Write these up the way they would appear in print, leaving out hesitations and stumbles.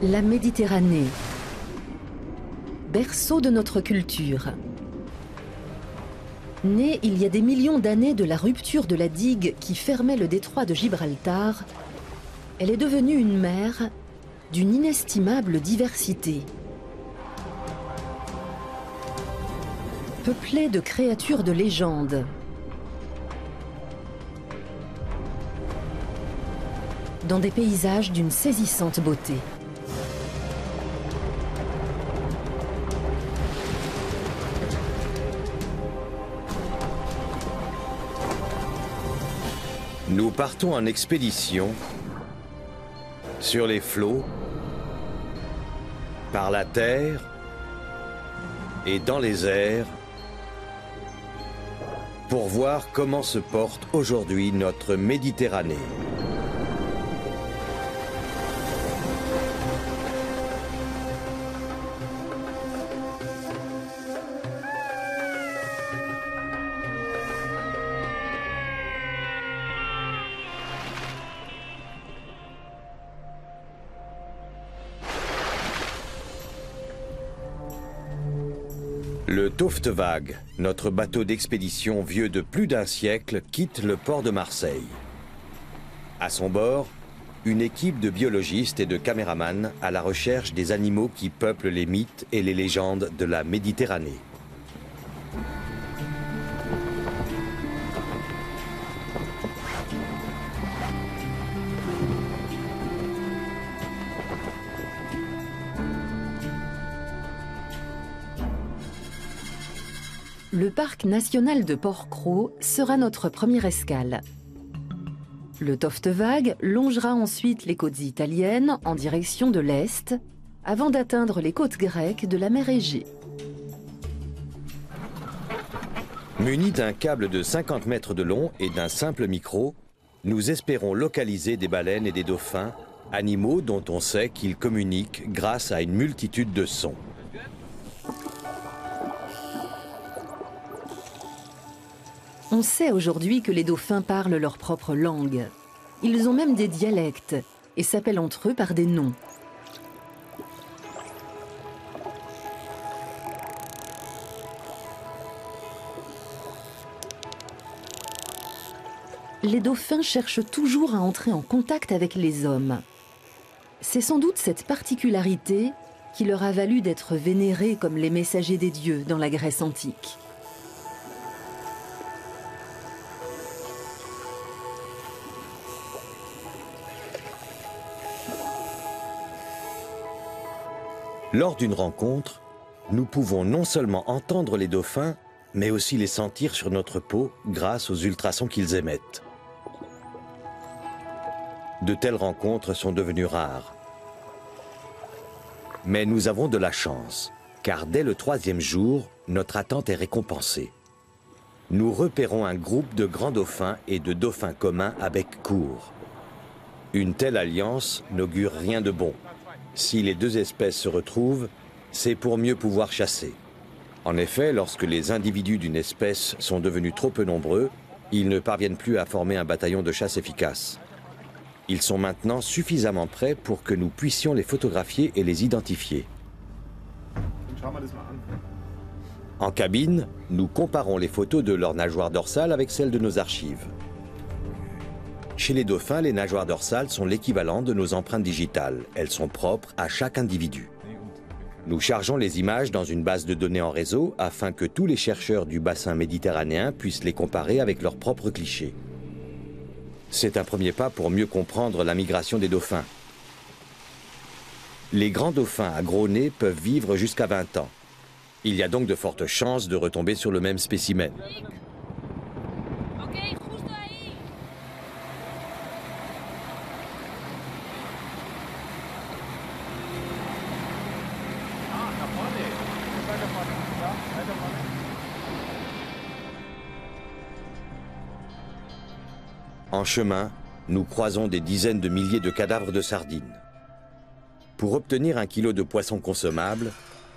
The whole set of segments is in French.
La Méditerranée, berceau de notre culture. Née il y a des millions d'années de la rupture de la digue qui fermait le détroit de Gibraltar, elle est devenue une mer d'une inestimable diversité. Peuplée de créatures de légende, dans des paysages d'une saisissante beauté. Nous partons en expédition sur les flots, par la terre et dans les airs pour voir comment se porte aujourd'hui notre Méditerranée. Le Toftewag, notre bateau d'expédition vieux de plus d'un siècle, quitte le port de Marseille. À son bord, une équipe de biologistes et de caméramans à la recherche des animaux qui peuplent les mythes et les légendes de la Méditerranée. Le parc national de Porquerolles sera notre première escale. Le Toftewag longera ensuite les côtes italiennes en direction de l'est, avant d'atteindre les côtes grecques de la mer Égée. Munis d'un câble de 50 mètres de long et d'un simple micro, nous espérons localiser des baleines et des dauphins, animaux dont on sait qu'ils communiquent grâce à une multitude de sons. On sait aujourd'hui que les dauphins parlent leur propre langue. Ils ont même des dialectes et s'appellent entre eux par des noms. Les dauphins cherchent toujours à entrer en contact avec les hommes. C'est sans doute cette particularité qui leur a valu d'être vénérés comme les messagers des dieux dans la Grèce antique. Lors d'une rencontre, nous pouvons non seulement entendre les dauphins, mais aussi les sentir sur notre peau grâce aux ultrasons qu'ils émettent. De telles rencontres sont devenues rares. Mais nous avons de la chance, car dès le 3e jour, notre attente est récompensée. Nous repérons un groupe de grands dauphins et de dauphins communs à bec court. Une telle alliance n'augure rien de bon. Si les deux espèces se retrouvent, c'est pour mieux pouvoir chasser. En effet, lorsque les individus d'une espèce sont devenus trop peu nombreux, ils ne parviennent plus à former un bataillon de chasse efficace. Ils sont maintenant suffisamment prêts pour que nous puissions les photographier et les identifier. En cabine, nous comparons les photos de leurs nageoires dorsales avec celles de nos archives. Chez les dauphins, les nageoires dorsales sont l'équivalent de nos empreintes digitales. Elles sont propres à chaque individu. Nous chargeons les images dans une base de données en réseau afin que tous les chercheurs du bassin méditerranéen puissent les comparer avec leurs propres clichés. C'est un premier pas pour mieux comprendre la migration des dauphins. Les grands dauphins à gros nez peuvent vivre jusqu'à 20 ans. Il y a donc de fortes chances de retomber sur le même spécimen. En chemin, nous croisons des dizaines de milliers de cadavres de sardines. Pour obtenir 1 kilo de poisson consommable,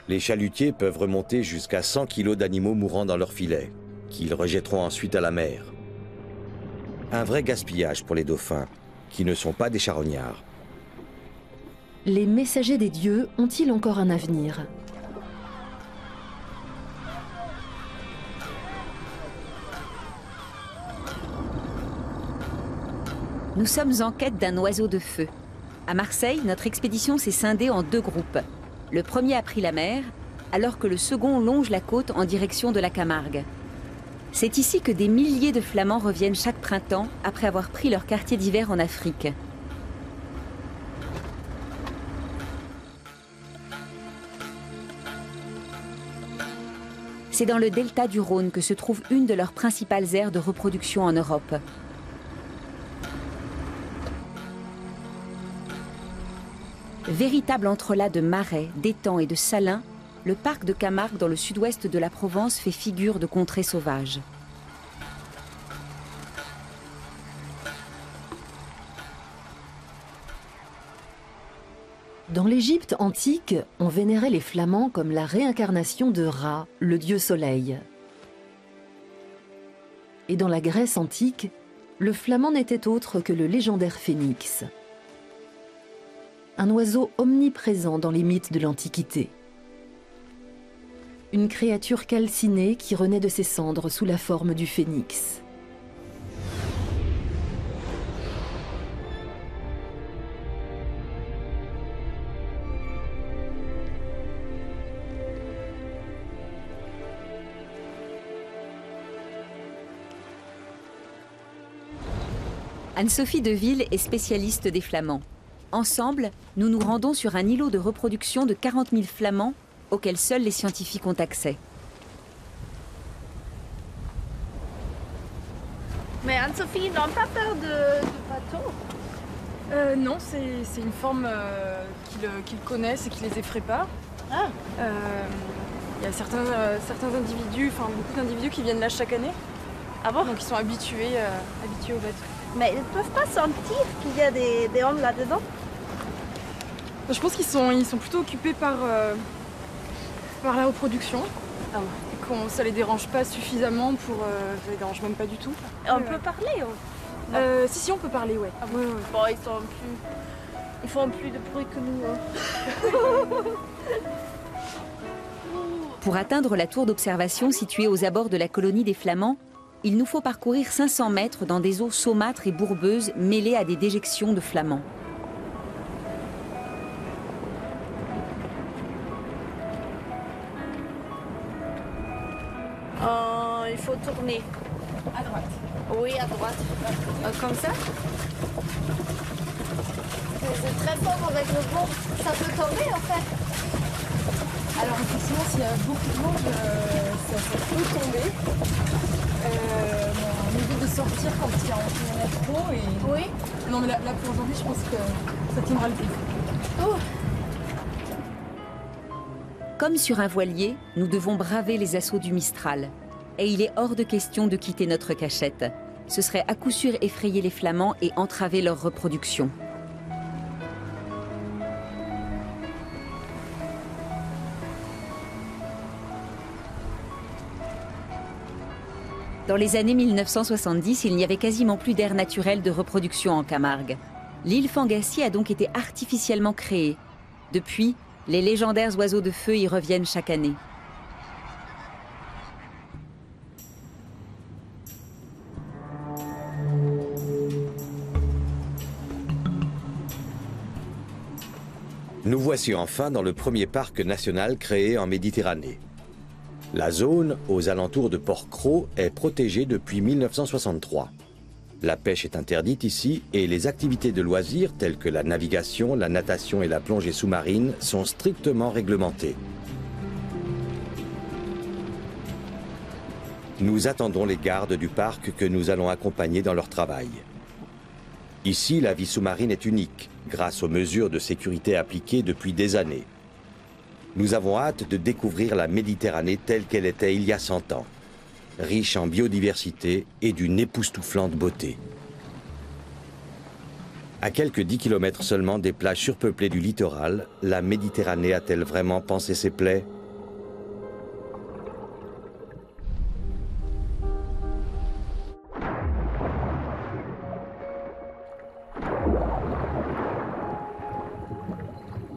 les chalutiers peuvent remonter jusqu'à 100 kilos d'animaux mourant dans leurs filets, qu'ils rejetteront ensuite à la mer. Un vrai gaspillage pour les dauphins, qui ne sont pas des charognards. Les messagers des dieux ont-ils encore un avenir? Nous sommes en quête d'un oiseau de feu. À Marseille, notre expédition s'est scindée en 2 groupes. Le premier a pris la mer, alors que le second longe la côte en direction de la Camargue. C'est ici que des milliers de Flamands reviennent chaque printemps après avoir pris leur quartier d'hiver en Afrique. C'est dans le delta du Rhône que se trouve une de leurs principales aires de reproduction en Europe. Véritable entrelac de marais, d'étangs et de salins, le parc de Camargue dans le sud-ouest de la Provence fait figure de contrée sauvage. Dans l'Égypte antique, on vénérait les Flamands comme la réincarnation de Ra, le dieu soleil. Et dans la Grèce antique, le flamand n'était autre que le légendaire phénix. Un oiseau omniprésent dans les mythes de l'Antiquité. Une créature calcinée qui renaît de ses cendres sous la forme du phénix. Anne-Sophie Deville est spécialiste des flamands. Ensemble, nous nous rendons sur un îlot de reproduction de 40 000 flamands auquel seuls les scientifiques ont accès. Mais Anne-Sophie, ils n'ont pas peur de bateaux? Non, c'est une forme qu'ils connaissent et qui les effraie pas. Ah. Il y a certains individus, enfin beaucoup d'individus qui viennent là chaque année. Ah bon? Donc ils sont habitués au bateau. Mais ils ne peuvent pas sentir qu'il y a des hommes là-dedans? Je pense qu'ils sont plutôt occupés par la reproduction. Ah bon. Et ça les dérange pas suffisamment pour... ça les dérange même pas du tout. On peut parler? Si, on peut parler, ouais. Ah bon. Ouais. Bon, ils font plus de bruit que nous. Hein. Pour atteindre la tour d'observation située aux abords de la colonie des Flamands, il nous faut parcourir 500 mètres dans des eaux saumâtres et bourbeuses mêlées à des déjections de flamands. Il faut tourner. À droite. Oui, à droite. Comme ça? C'est très fort avec le vent. Ça peut tomber en fait. Alors effectivement, s'il y a beaucoup de monde, ça peut tomber. On évite de sortir quand il y en a trop. Et... Oui. Non mais là pour aujourd'hui, je pense que ça tiendra le coup. Oh. Comme sur un voilier, nous devons braver les assauts du Mistral. Et il est hors de question de quitter notre cachette. Ce serait à coup sûr effrayer les Flamands et entraver leur reproduction. Dans les années 1970, il n'y avait quasiment plus d'air naturel de reproduction en Camargue. L'île Fangassie a donc été artificiellement créée. Depuis, les légendaires oiseaux de feu y reviennent chaque année. Nous voici enfin dans le premier parc national créé en Méditerranée. La zone, aux alentours de Port-Cros, est protégée depuis 1963. La pêche est interdite ici et les activités de loisirs telles que la navigation, la natation et la plongée sous-marine sont strictement réglementées. Nous attendons les gardes du parc que nous allons accompagner dans leur travail. Ici, la vie sous-marine est unique, grâce aux mesures de sécurité appliquées depuis des années. Nous avons hâte de découvrir la Méditerranée telle qu'elle était il y a 100 ans, riche en biodiversité et d'une époustouflante beauté. À quelques 10 km seulement des plages surpeuplées du littoral, la Méditerranée a-t-elle vraiment pansé ses plaies ?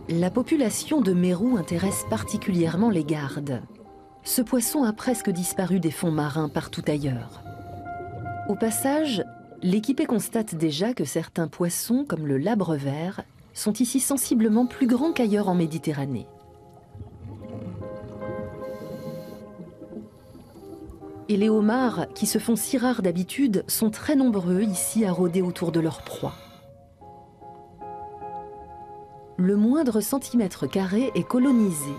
La population de mérou intéresse particulièrement les gardes. Ce poisson a presque disparu des fonds marins partout ailleurs. Au passage, l'équipée constate déjà que certains poissons, comme le labre vert, sont ici sensiblement plus grands qu'ailleurs en Méditerranée. Et les homards, qui se font si rares d'habitude, sont très nombreux ici à rôder autour de leur proie. Le moindre centimètre carré est colonisé.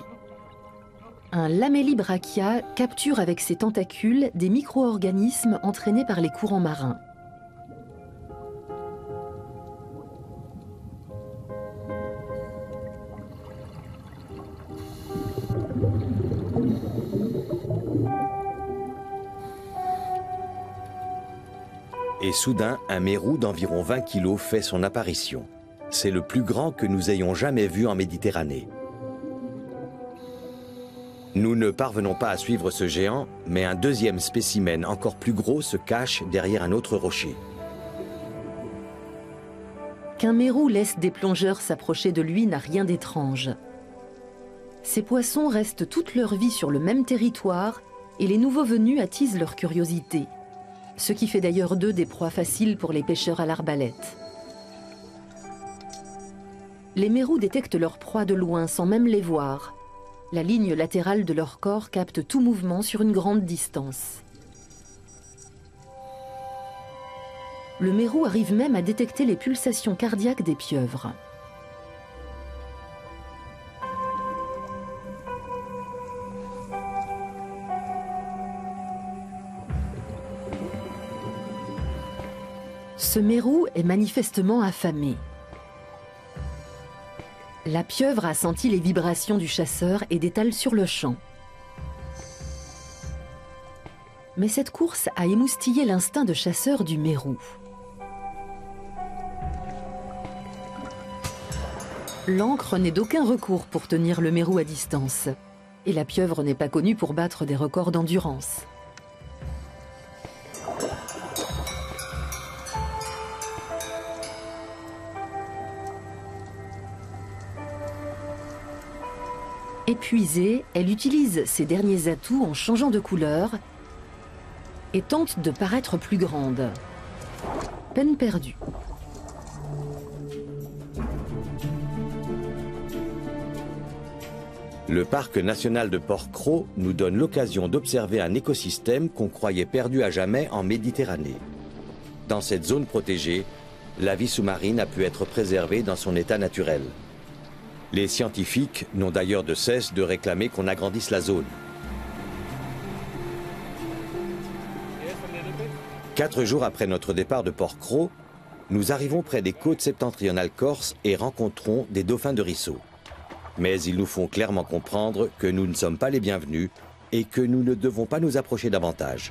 Un lamellibrachia capture avec ses tentacules des micro-organismes entraînés par les courants marins. Et soudain, un mérou d'environ 20 kilos fait son apparition. C'est le plus grand que nous ayons jamais vu en Méditerranée. Nous ne parvenons pas à suivre ce géant, mais un deuxième spécimen encore plus gros se cache derrière un autre rocher. Qu'un mérou laisse des plongeurs s'approcher de lui n'a rien d'étrange. Ces poissons restent toute leur vie sur le même territoire et les nouveaux venus attisent leur curiosité. Ce qui fait d'ailleurs d'eux des proies faciles pour les pêcheurs à l'arbalète. Les mérous détectent leurs proies de loin sans même les voir. La ligne latérale de leur corps capte tout mouvement sur une grande distance. Le mérou arrive même à détecter les pulsations cardiaques des pieuvres. Ce mérou est manifestement affamé. La pieuvre a senti les vibrations du chasseur et détale sur le champ. Mais cette course a émoustillé l'instinct de chasseur du mérou. L'ancre n'est d'aucun recours pour tenir le mérou à distance. Et la pieuvre n'est pas connue pour battre des records d'endurance. Épuisée, elle utilise ses derniers atouts en changeant de couleur et tente de paraître plus grande. Peine perdue. Le parc national de Port-Cros nous donne l'occasion d'observer un écosystème qu'on croyait perdu à jamais en Méditerranée. Dans cette zone protégée, la vie sous-marine a pu être préservée dans son état naturel. Les scientifiques n'ont d'ailleurs de cesse de réclamer qu'on agrandisse la zone. 4 jours après notre départ de Port-Cros, nous arrivons près des côtes septentrionales corses et rencontrons des dauphins de Risseau. Mais ils nous font clairement comprendre que nous ne sommes pas les bienvenus et que nous ne devons pas nous approcher davantage.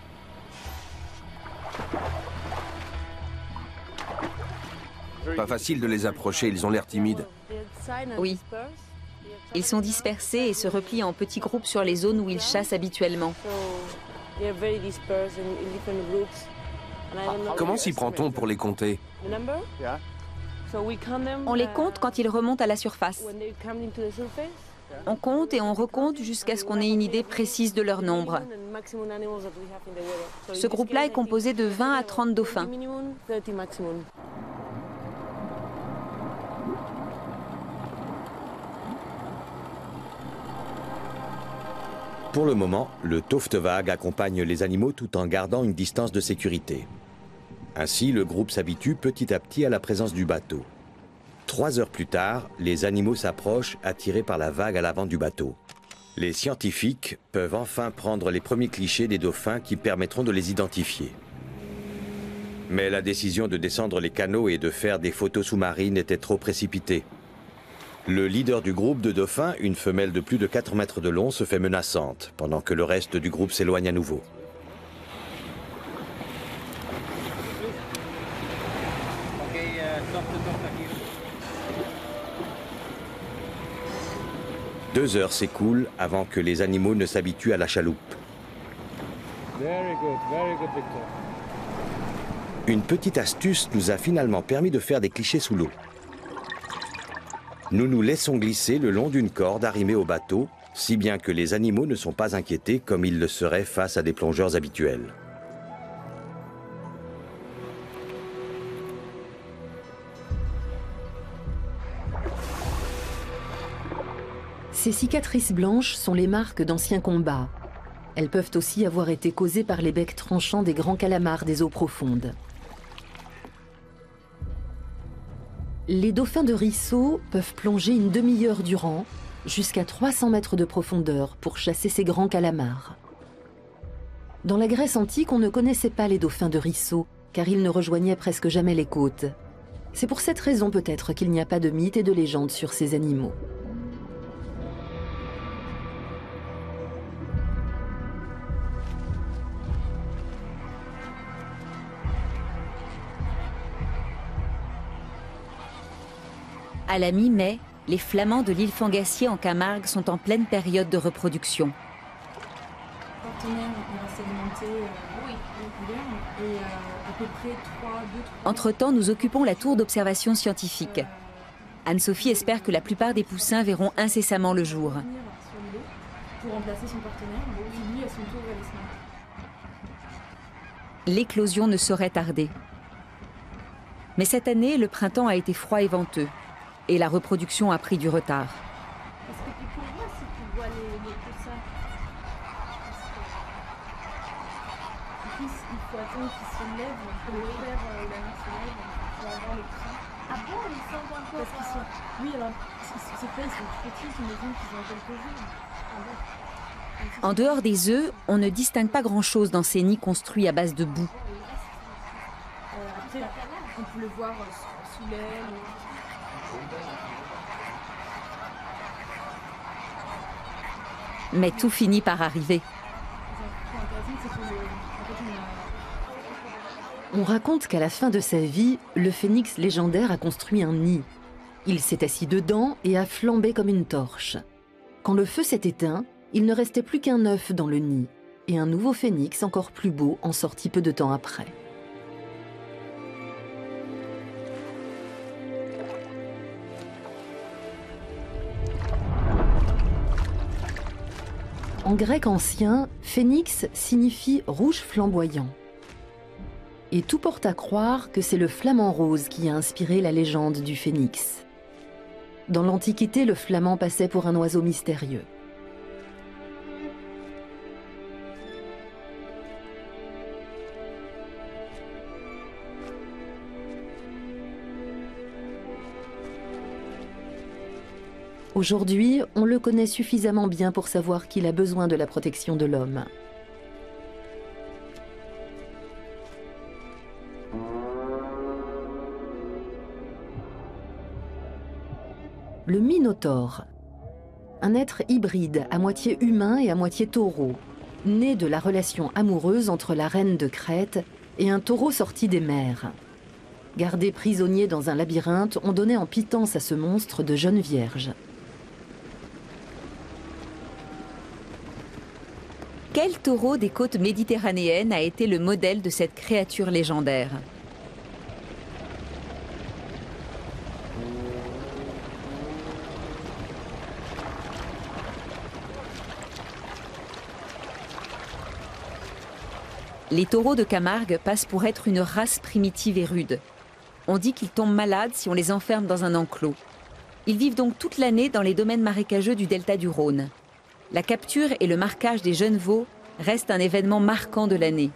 Pas facile de les approcher, ils ont l'air timides. Oui. Ils sont dispersés et se replient en petits groupes sur les zones où ils chassent habituellement. Comment s'y prend-on pour les compter? On les compte quand ils remontent à la surface. On compte et on recompte jusqu'à ce qu'on ait une idée précise de leur nombre. Ce groupe-là est composé de 20 à 30 dauphins. Pour le moment, le Toftevague accompagne les animaux tout en gardant une distance de sécurité. Ainsi, le groupe s'habitue petit à petit à la présence du bateau. 3 heures plus tard, les animaux s'approchent, attirés par la vague à l'avant du bateau. Les scientifiques peuvent enfin prendre les premiers clichés des dauphins qui permettront de les identifier. Mais la décision de descendre les canaux et de faire des photos sous-marines était trop précipitée. Le leader du groupe de dauphins, une femelle de plus de 4 mètres de long, se fait menaçante, pendant que le reste du groupe s'éloigne à nouveau. Deux heures s'écoulent avant que les animaux ne s'habituent à la chaloupe. Very good, Victor. Une petite astuce nous a finalement permis de faire des clichés sous l'eau. Nous nous laissons glisser le long d'une corde arrimée au bateau, si bien que les animaux ne sont pas inquiétés comme ils le seraient face à des plongeurs habituels. Ces cicatrices blanches sont les marques d'anciens combats. Elles peuvent aussi avoir été causées par les becs tranchants des grands calamars des eaux profondes. Les dauphins de Risso peuvent plonger une demi-heure durant, jusqu'à 300 mètres de profondeur pour chasser ces grands calamars. Dans la Grèce antique, on ne connaissait pas les dauphins de Risso, car ils ne rejoignaient presque jamais les côtes. C'est pour cette raison peut-être qu'il n'y a pas de mythes et de légendes sur ces animaux. À la mi-mai, les flamands de l'île Fangassier en Camargue sont en pleine période de reproduction. Entre-temps, nous occupons la tour d'observation scientifique. Anne-Sophie espère que la plupart des poussins verront incessamment le jour. L'éclosion ne saurait tarder. Mais cette année, le printemps a été froid et venteux. Et la reproduction a pris du retard. Est-ce que tu peux voir si tu vois les poussins? Il faut attendre qu'ils se lèvent pour faire la main se lève pour avoir les poussins. Ah bon, ils sont encore... Parce qu'ils sont... Oui, alors, c'est vrai, ils sont petits, j'imagine qu'ils ont quelques jours. Ah bon. En dehors des œufs, on ne distingue pas grand-chose dans ces nids construits à base de boue. Après, on peut le voir sous l'aile. Mais tout finit par arriver. On raconte qu'à la fin de sa vie, le phénix légendaire a construit un nid. Il s'est assis dedans et a flambé comme une torche. Quand le feu s'est éteint, il ne restait plus qu'un œuf dans le nid. Et un nouveau phénix encore plus beau en sortit peu de temps après. En grec ancien, phénix signifie rouge flamboyant. Et tout porte à croire que c'est le flamant rose qui a inspiré la légende du phénix. Dans l'Antiquité, le flamant passait pour un oiseau mystérieux. Aujourd'hui, on le connaît suffisamment bien pour savoir qu'il a besoin de la protection de l'homme. Le Minotaure, un être hybride à moitié humain et à moitié taureau, né de la relation amoureuse entre la reine de Crète et un taureau sorti des mers. Gardé prisonnier dans un labyrinthe, on donnait en pitance à ce monstre de jeunes vierges. Quel taureau des côtes méditerranéennes a été le modèle de cette créature légendaire? Les taureaux de Camargue passent pour être une race primitive et rude. On dit qu'ils tombent malades si on les enferme dans un enclos. Ils vivent donc toute l'année dans les domaines marécageux du delta du Rhône. La capture et le marquage des jeunes veaux restent un événement marquant de l'année.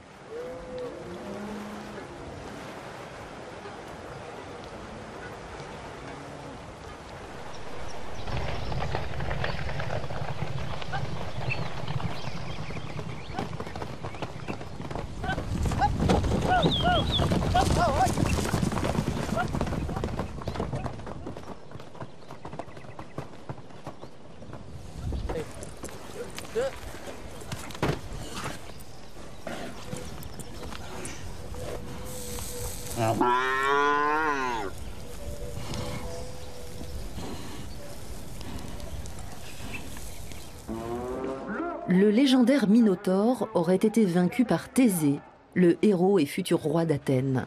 Le légendaire Minotaure aurait été vaincu par Thésée, le héros et futur roi d'Athènes.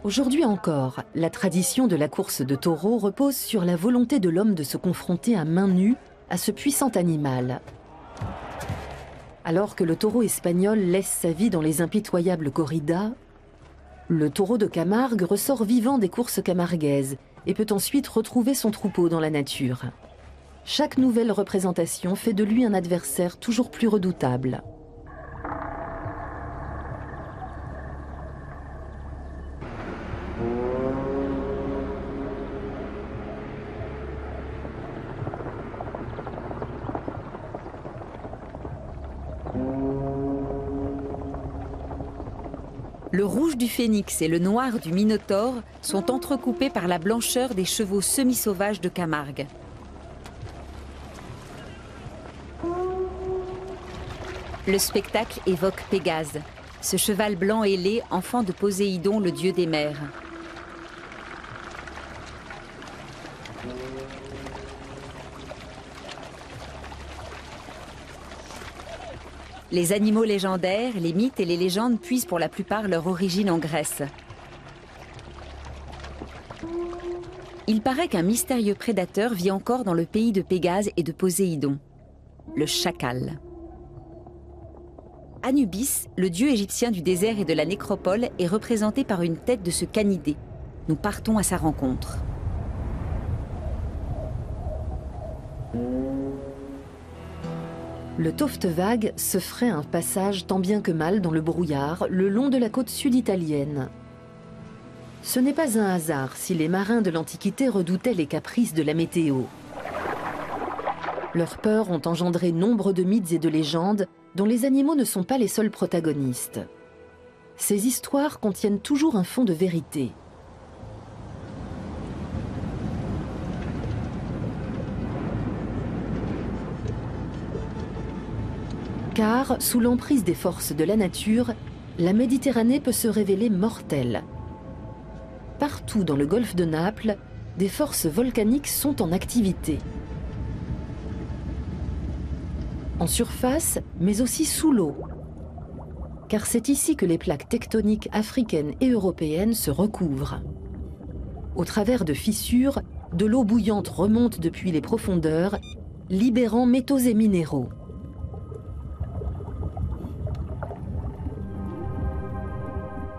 Aujourd'hui encore, la tradition de la course de taureaux repose sur la volonté de l'homme de se confronter à main nue à ce puissant animal. Alors que le taureau espagnol laisse sa vie dans les impitoyables corridas, le taureau de Camargue ressort vivant des courses camarguaises et peut ensuite retrouver son troupeau dans la nature. Chaque nouvelle représentation fait de lui un adversaire toujours plus redoutable. Le rouge du phénix et le noir du minotaure sont entrecoupés par la blancheur des chevaux semi-sauvages de Camargue. Le spectacle évoque Pégase, ce cheval blanc ailé, enfant de Poséidon, le dieu des mers. Les animaux légendaires, les mythes et les légendes puisent pour la plupart leur origine en Grèce. Il paraît qu'un mystérieux prédateur vit encore dans le pays de Pégase et de Poséidon, le chacal. Anubis, le dieu égyptien du désert et de la nécropole, est représenté par une tête de ce canidé. Nous partons à sa rencontre. Le Toftewag se ferait un passage tant bien que mal dans le brouillard le long de la côte sud italienne. Ce n'est pas un hasard si les marins de l'Antiquité redoutaient les caprices de la météo. Leurs peurs ont engendré nombre de mythes et de légendes dont les animaux ne sont pas les seuls protagonistes. Ces histoires contiennent toujours un fond de vérité. Car, sous l'emprise des forces de la nature, la Méditerranée peut se révéler mortelle. Partout dans le golfe de Naples, des forces volcaniques sont en activité. En surface, mais aussi sous l'eau. Car c'est ici que les plaques tectoniques africaines et européennes se recouvrent. Au travers de fissures, de l'eau bouillante remonte depuis les profondeurs, libérant métaux et minéraux.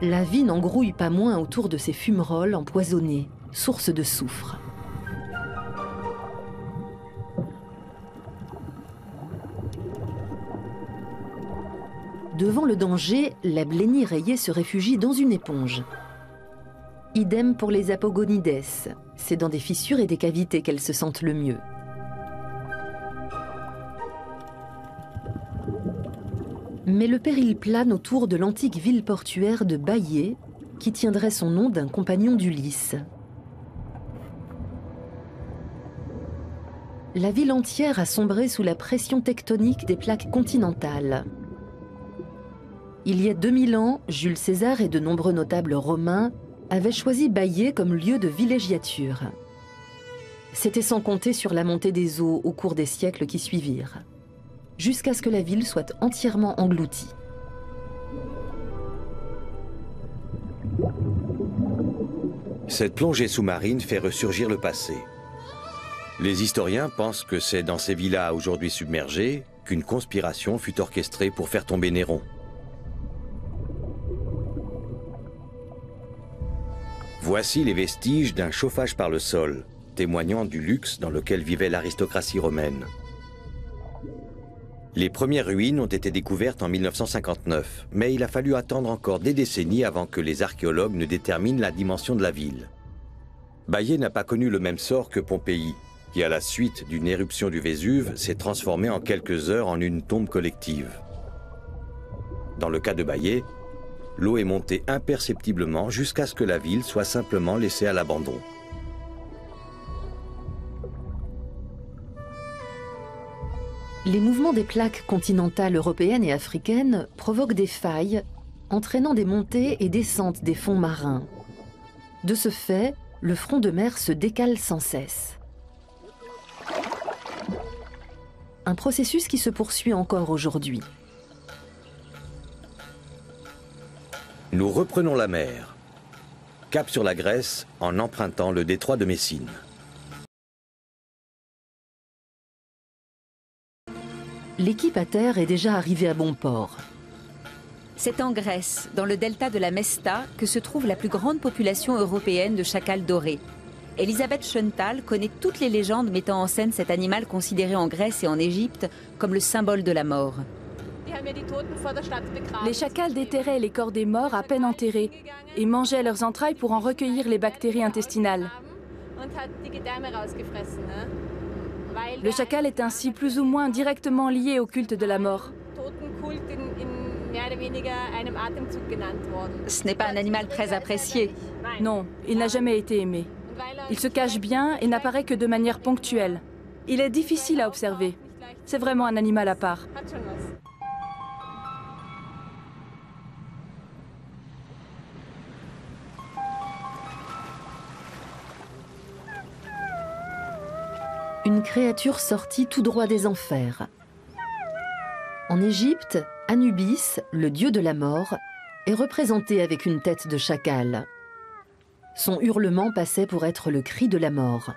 La vie n'en grouille pas moins autour de ces fumerolles empoisonnées, sources de soufre. Devant le danger, la blénie rayée se réfugie dans une éponge. Idem pour les apogonides, c'est dans des fissures et des cavités qu'elles se sentent le mieux. Mais le péril plane autour de l'antique ville portuaire de Baiae, qui tiendrait son nom d'un compagnon d'Ulysse. La ville entière a sombré sous la pression tectonique des plaques continentales. Il y a 2000 ans, Jules César et de nombreux notables romains avaient choisi Baiae comme lieu de villégiature. C'était sans compter sur la montée des eaux au cours des siècles qui suivirent, jusqu'à ce que la ville soit entièrement engloutie. Cette plongée sous-marine fait ressurgir le passé. Les historiens pensent que c'est dans ces villas aujourd'hui submergées qu'une conspiration fut orchestrée pour faire tomber Néron. Voici les vestiges d'un chauffage par le sol, témoignant du luxe dans lequel vivait l'aristocratie romaine. Les premières ruines ont été découvertes en 1959, mais il a fallu attendre encore des décennies avant que les archéologues ne déterminent la dimension de la ville. Baiae n'a pas connu le même sort que Pompéi, qui à la suite d'une éruption du Vésuve s'est transformée en quelques heures en une tombe collective. Dans le cas de Baiae, l'eau est montée imperceptiblement jusqu'à ce que la ville soit simplement laissée à l'abandon. Les mouvements des plaques continentales européennes et africaines provoquent des failles, entraînant des montées et descentes des fonds marins. De ce fait, le front de mer se décale sans cesse. Un processus qui se poursuit encore aujourd'hui. Nous reprenons la mer. cap sur la Grèce en empruntant le détroit de Messine. L'équipe à terre est déjà arrivée à bon port. C'est en Grèce, dans le delta de la Mesta, que se trouve la plus grande population européenne de chacals dorés. Elisabeth Schöntal connaît toutes les légendes mettant en scène cet animal considéré en Grèce et en Égypte comme le symbole de la mort. Les chacals déterraient les corps des morts à peine enterrés et mangeaient leurs entrailles pour en recueillir les bactéries intestinales. Le chacal est ainsi plus ou moins directement lié au culte de la mort. Ce n'est pas un animal très apprécié. Non, il n'a jamais été aimé. Il se cache bien et n'apparaît que de manière ponctuelle. Il est difficile à observer. C'est vraiment un animal à part. Une créature sortie tout droit des enfers. En Égypte, Anubis, le dieu de la mort, est représenté avec une tête de chacal. Son hurlement passait pour être le cri de la mort.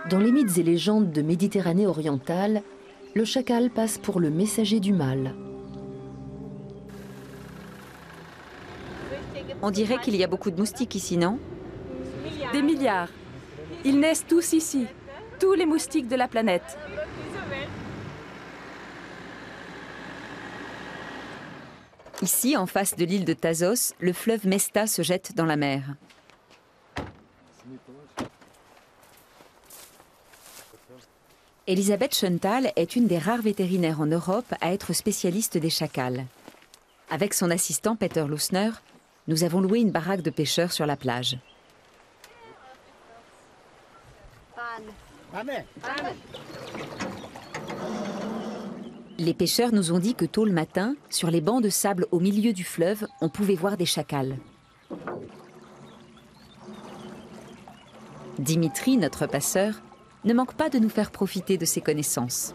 Dans les mythes et légendes de Méditerranée orientale, le chacal passe pour le messager du mal. On dirait qu'il y a beaucoup de moustiques ici, non? Des milliards. Ils naissent tous ici. Tous les moustiques de la planète. Ici, en face de l'île de Thasos, le fleuve Mesta se jette dans la mer. Elisabeth Schöntal est une des rares vétérinaires en Europe à être spécialiste des chacals. Avec son assistant Peter Lusner, nous avons loué une baraque de pêcheurs sur la plage. Les pêcheurs nous ont dit que tôt le matin, sur les bancs de sable au milieu du fleuve, on pouvait voir des chacals. Dimitri, notre passeur, ne manque pas de nous faire profiter de ses connaissances.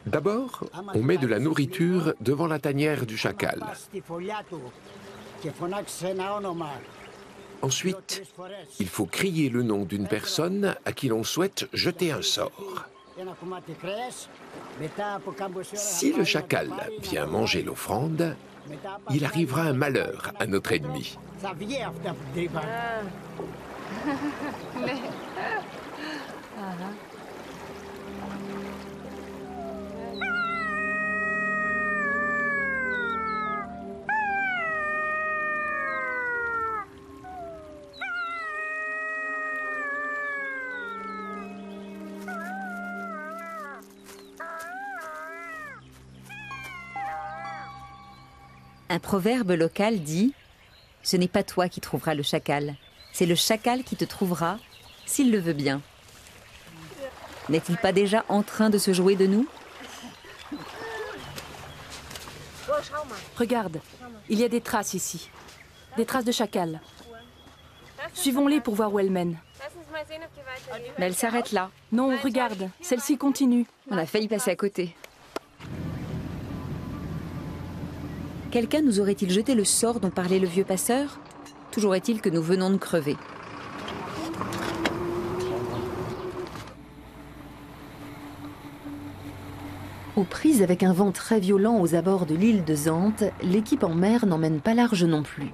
D'abord, on met de la nourriture devant la tanière du chacal. Ensuite, il faut crier le nom d'une personne à qui l'on souhaite jeter un sort. Si le chacal vient manger l'offrande, il arrivera un malheur à notre ennemi. Un proverbe local dit « Ce n'est pas toi qui trouveras le chacal, c'est le chacal qui te trouvera, s'il le veut bien. » N'est-il pas déjà en train de se jouer de nous? Regarde, il y a des traces ici. Des traces de chacal. Suivons-les pour voir où elles mènent. Mais elle s'arrête là. Non, regarde, celle-ci continue. On a failli passer à côté. Quelqu'un nous aurait-il jeté le sort dont parlait le vieux passeur? Toujours est-il que nous venons de crever. Aux prises avec un vent très violent aux abords de l'île de Zante, l'équipe en mer n'emmène pas large non plus.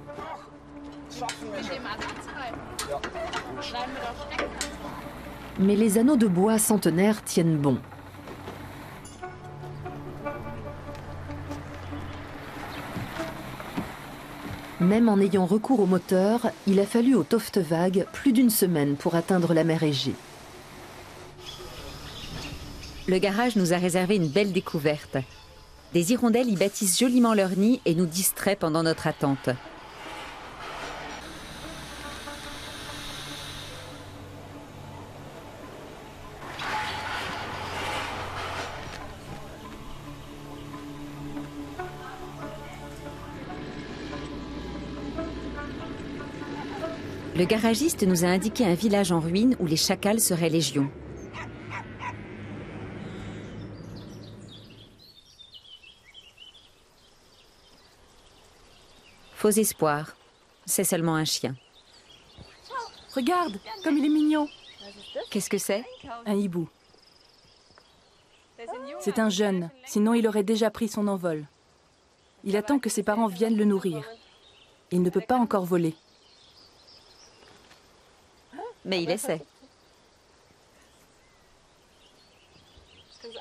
Mais les anneaux de bois centenaires tiennent bon. Même en ayant recours au moteur, il a fallu au Toftevag plus d'une semaine pour atteindre la mer Égée. Le garage nous a réservé une belle découverte. Des hirondelles y bâtissent joliment leur nid et nous distraient pendant notre attente. Le garagiste nous a indiqué un village en ruine où les chacals seraient légion. Faux espoir. C'est seulement un chien. Regarde, comme il est mignon. Qu'est-ce que c'est? Un hibou. C'est un jeune, sinon il aurait déjà pris son envol. Il attend que ses parents viennent le nourrir. Il ne peut pas encore voler. Mais il essaie.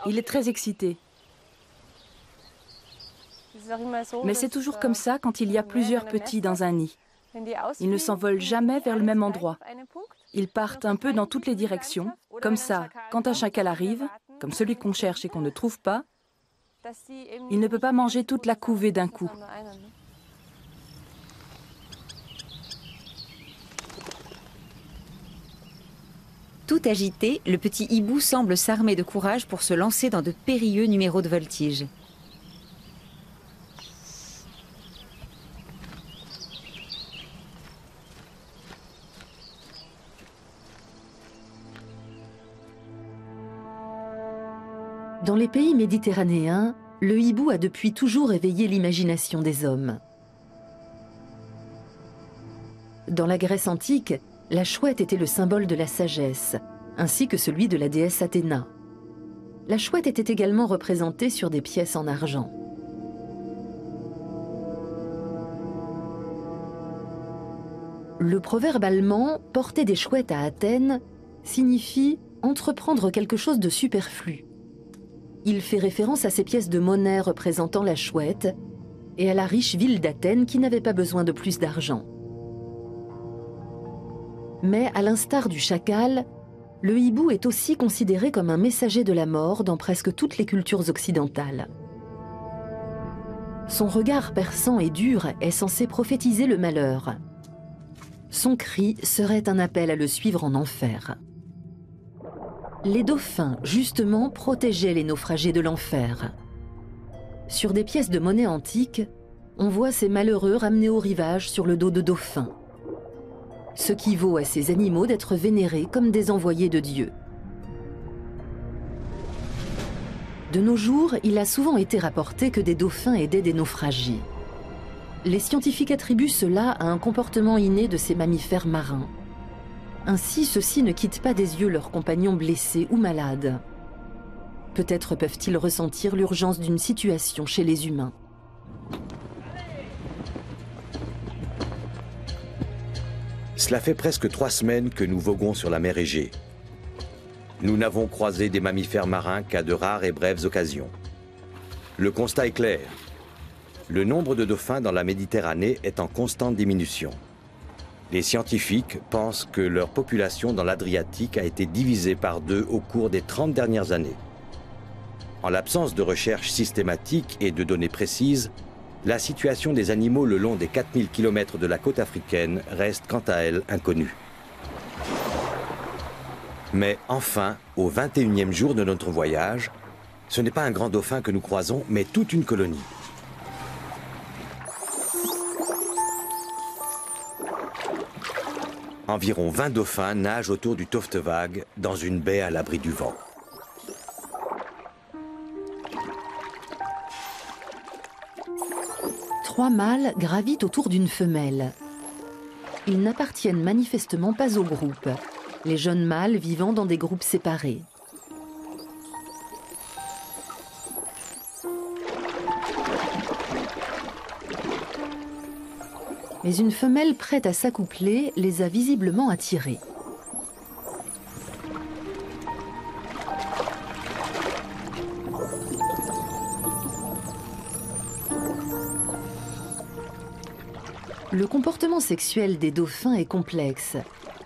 Il est très excité. Mais c'est toujours comme ça quand il y a plusieurs petits dans un nid. Ils ne s'envolent jamais vers le même endroit. Ils partent un peu dans toutes les directions. Comme ça, quand un chacal arrive, comme celui qu'on cherche et qu'on ne trouve pas, il ne peut pas manger toute la couvée d'un coup. Tout agité, le petit hibou semble s'armer de courage pour se lancer dans de périlleux numéros de voltige. Dans les pays méditerranéens, le hibou a depuis toujours éveillé l'imagination des hommes. Dans la Grèce antique, la chouette était le symbole de la sagesse, ainsi que celui de la déesse Athéna. La chouette était également représentée sur des pièces en argent. Le proverbe allemand « porter des chouettes à Athènes » signifie entreprendre quelque chose de superflu. Il fait référence à ces pièces de monnaie représentant la chouette et à la riche ville d'Athènes qui n'avait pas besoin de plus d'argent. Mais à l'instar du chacal, le hibou est aussi considéré comme un messager de la mort dans presque toutes les cultures occidentales. Son regard perçant et dur est censé prophétiser le malheur. Son cri serait un appel à le suivre en enfer. Les dauphins, justement, protégeaient les naufragés de l'enfer. Sur des pièces de monnaie antique, on voit ces malheureux ramenés au rivage sur le dos de dauphins. Ce qui vaut à ces animaux d'être vénérés comme des envoyés de Dieu. De nos jours, il a souvent été rapporté que des dauphins aidaient des naufragés. Les scientifiques attribuent cela à un comportement inné de ces mammifères marins. Ainsi, ceux-ci ne quittent pas des yeux leurs compagnons blessés ou malades. Peut-être peuvent-ils ressentir l'urgence d'une situation chez les humains. Cela fait presque 3 semaines que nous voguons sur la mer Égée. Nous n'avons croisé des mammifères marins qu'à de rares et brèves occasions. Le constat est clair. Le nombre de dauphins dans la Méditerranée est en constante diminution. Les scientifiques pensent que leur population dans l'Adriatique a été divisée par 2 au cours des 30 dernières années. En l'absence de recherches systématiques et de données précises, la situation des animaux le long des 4000 km de la côte africaine reste quant à elle inconnue. Mais enfin, au 21e jour de notre voyage, ce n'est pas un grand dauphin que nous croisons, mais toute une colonie. Environ 20 dauphins nagent autour du Toftewag dans une baie à l'abri du vent. Trois mâles gravitent autour d'une femelle. Ils n'appartiennent manifestement pas au groupe, les jeunes mâles vivant dans des groupes séparés. Mais une femelle prête à s'accoupler les a visiblement attirés. Le comportement sexuel des dauphins est complexe,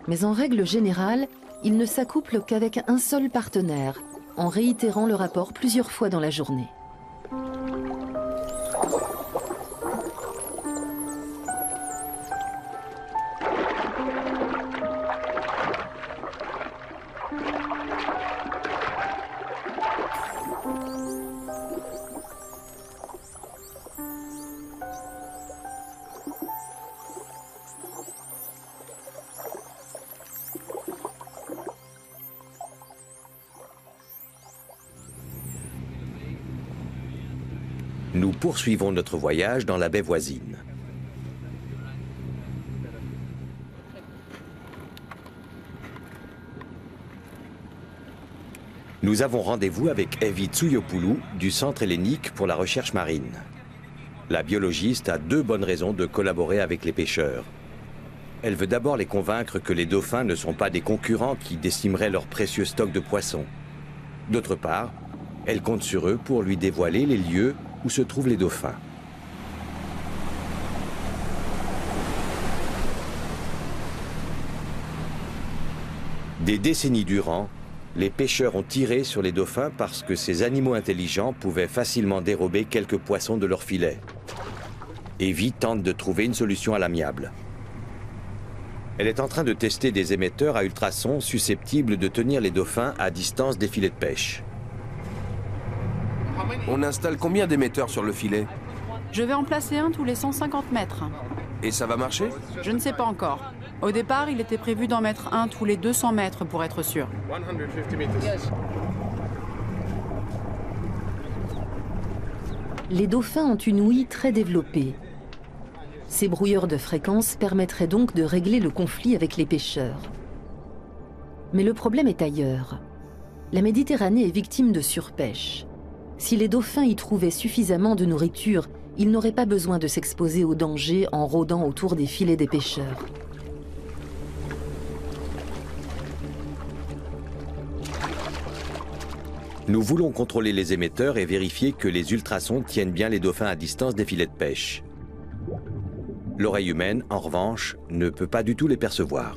mais en règle générale, ils ne s'accouplent qu'avec un seul partenaire, en réitérant le rapport plusieurs fois dans la journée. Nous poursuivons notre voyage dans la baie voisine. Nous avons rendez-vous avec Evi Tsuyopoulou du Centre hellénique pour la recherche marine. La biologiste a 2 bonnes raisons de collaborer avec les pêcheurs. Elle veut d'abord les convaincre que les dauphins ne sont pas des concurrents qui décimeraient leur précieux stock de poissons. D'autre part, elle compte sur eux pour lui dévoiler les lieux où se trouvent les dauphins. Des décennies durant, les pêcheurs ont tiré sur les dauphins parce que ces animaux intelligents pouvaient facilement dérober quelques poissons de leur filet. Evi tente de trouver une solution à l'amiable. Elle est en train de tester des émetteurs à ultrasons susceptibles de tenir les dauphins à distance des filets de pêche. On installe combien d'émetteurs sur le filet? Je vais en placer un tous les 150 mètres. Et ça va marcher? Je ne sais pas encore. Au départ, il était prévu d'en mettre un tous les 200 mètres pour être sûr. Les dauphins ont une ouïe très développée. Ces brouilleurs de fréquences permettraient donc de régler le conflit avec les pêcheurs. Mais le problème est ailleurs. La Méditerranée est victime de surpêche. Si les dauphins y trouvaient suffisamment de nourriture, ils n'auraient pas besoin de s'exposer au danger en rôdant autour des filets des pêcheurs. Nous voulons contrôler les émetteurs et vérifier que les ultrasons tiennent bien les dauphins à distance des filets de pêche. L'oreille humaine, en revanche, ne peut pas du tout les percevoir.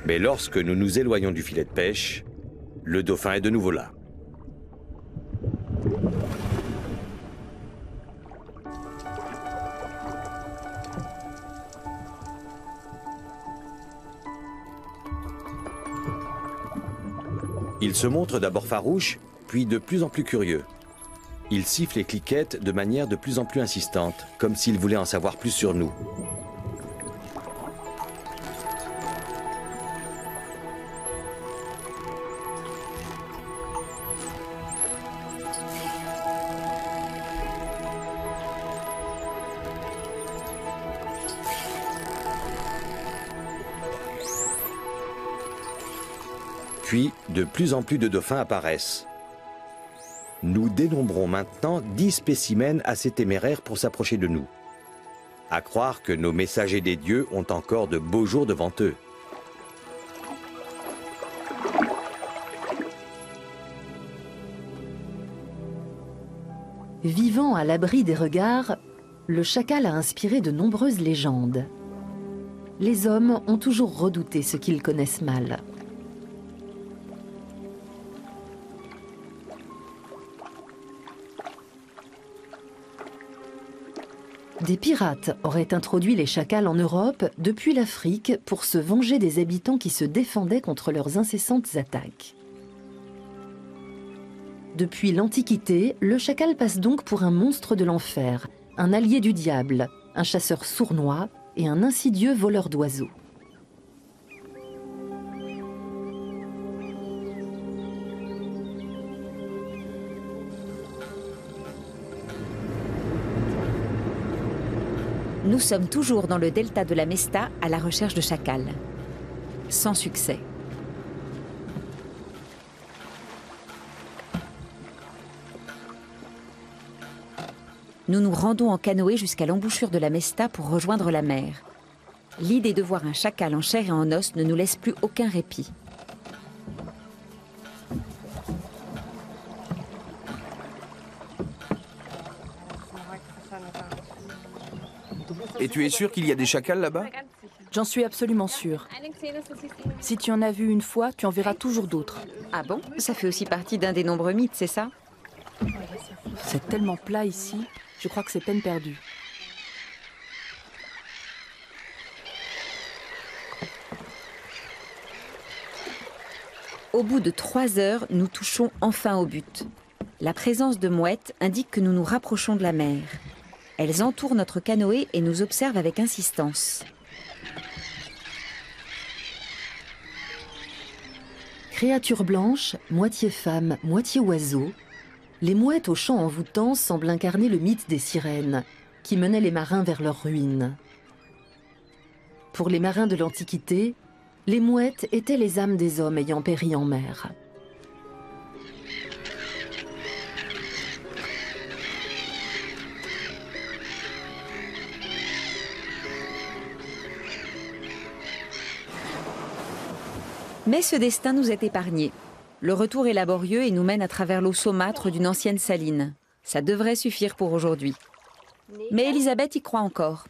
Mais lorsque nous nous éloignons du filet de pêche, le dauphin est de nouveau là. Il se montre d'abord farouche, puis de plus en plus curieux. Il siffle et cliquette de manière de plus en plus insistante, comme s'il voulait en savoir plus sur nous. Puis, de plus en plus de dauphins apparaissent. Nous dénombrons maintenant 10 spécimens assez téméraires pour s'approcher de nous. À croire que nos messagers des dieux ont encore de beaux jours devant eux. Vivant à l'abri des regards, le chacal a inspiré de nombreuses légendes. Les hommes ont toujours redouté ce qu'ils connaissent mal. Des pirates auraient introduit les chacals en Europe depuis l'Afrique pour se venger des habitants qui se défendaient contre leurs incessantes attaques. Depuis l'Antiquité, le chacal passe donc pour un monstre de l'enfer, un allié du diable, un chasseur sournois et un insidieux voleur d'oiseaux. Nous sommes toujours dans le delta de la Mesta à la recherche de chacals. Sans succès. Nous nous rendons en canoë jusqu'à l'embouchure de la Mesta pour rejoindre la mer. L'idée de voir un chacal en chair et en os ne nous laisse plus aucun répit. Et tu es sûr qu'il y a des chacals là-bas? J'en suis absolument sûre. Si tu en as vu une fois, tu en verras toujours d'autres. Ah bon? Ça fait aussi partie d'un des nombreux mythes, c'est ça? C'est tellement plat ici, je crois que c'est peine perdue. Au bout de 3 heures, nous touchons enfin au but. La présence de mouettes indique que nous nous rapprochons de la mer. Elles entourent notre canoë et nous observent avec insistance. Créatures blanches, moitié femmes, moitié oiseaux, les mouettes aux chants envoûtants semblent incarner le mythe des sirènes, qui menaient les marins vers leur ruine. Pour les marins de l'Antiquité, Les mouettes étaient les âmes des hommes ayant péri en mer. Mais ce destin nous est épargné. Le retour est laborieux et nous mène à travers l'eau saumâtre d'une ancienne saline. Ça devrait suffire pour aujourd'hui. Mais Elisabeth y croit encore.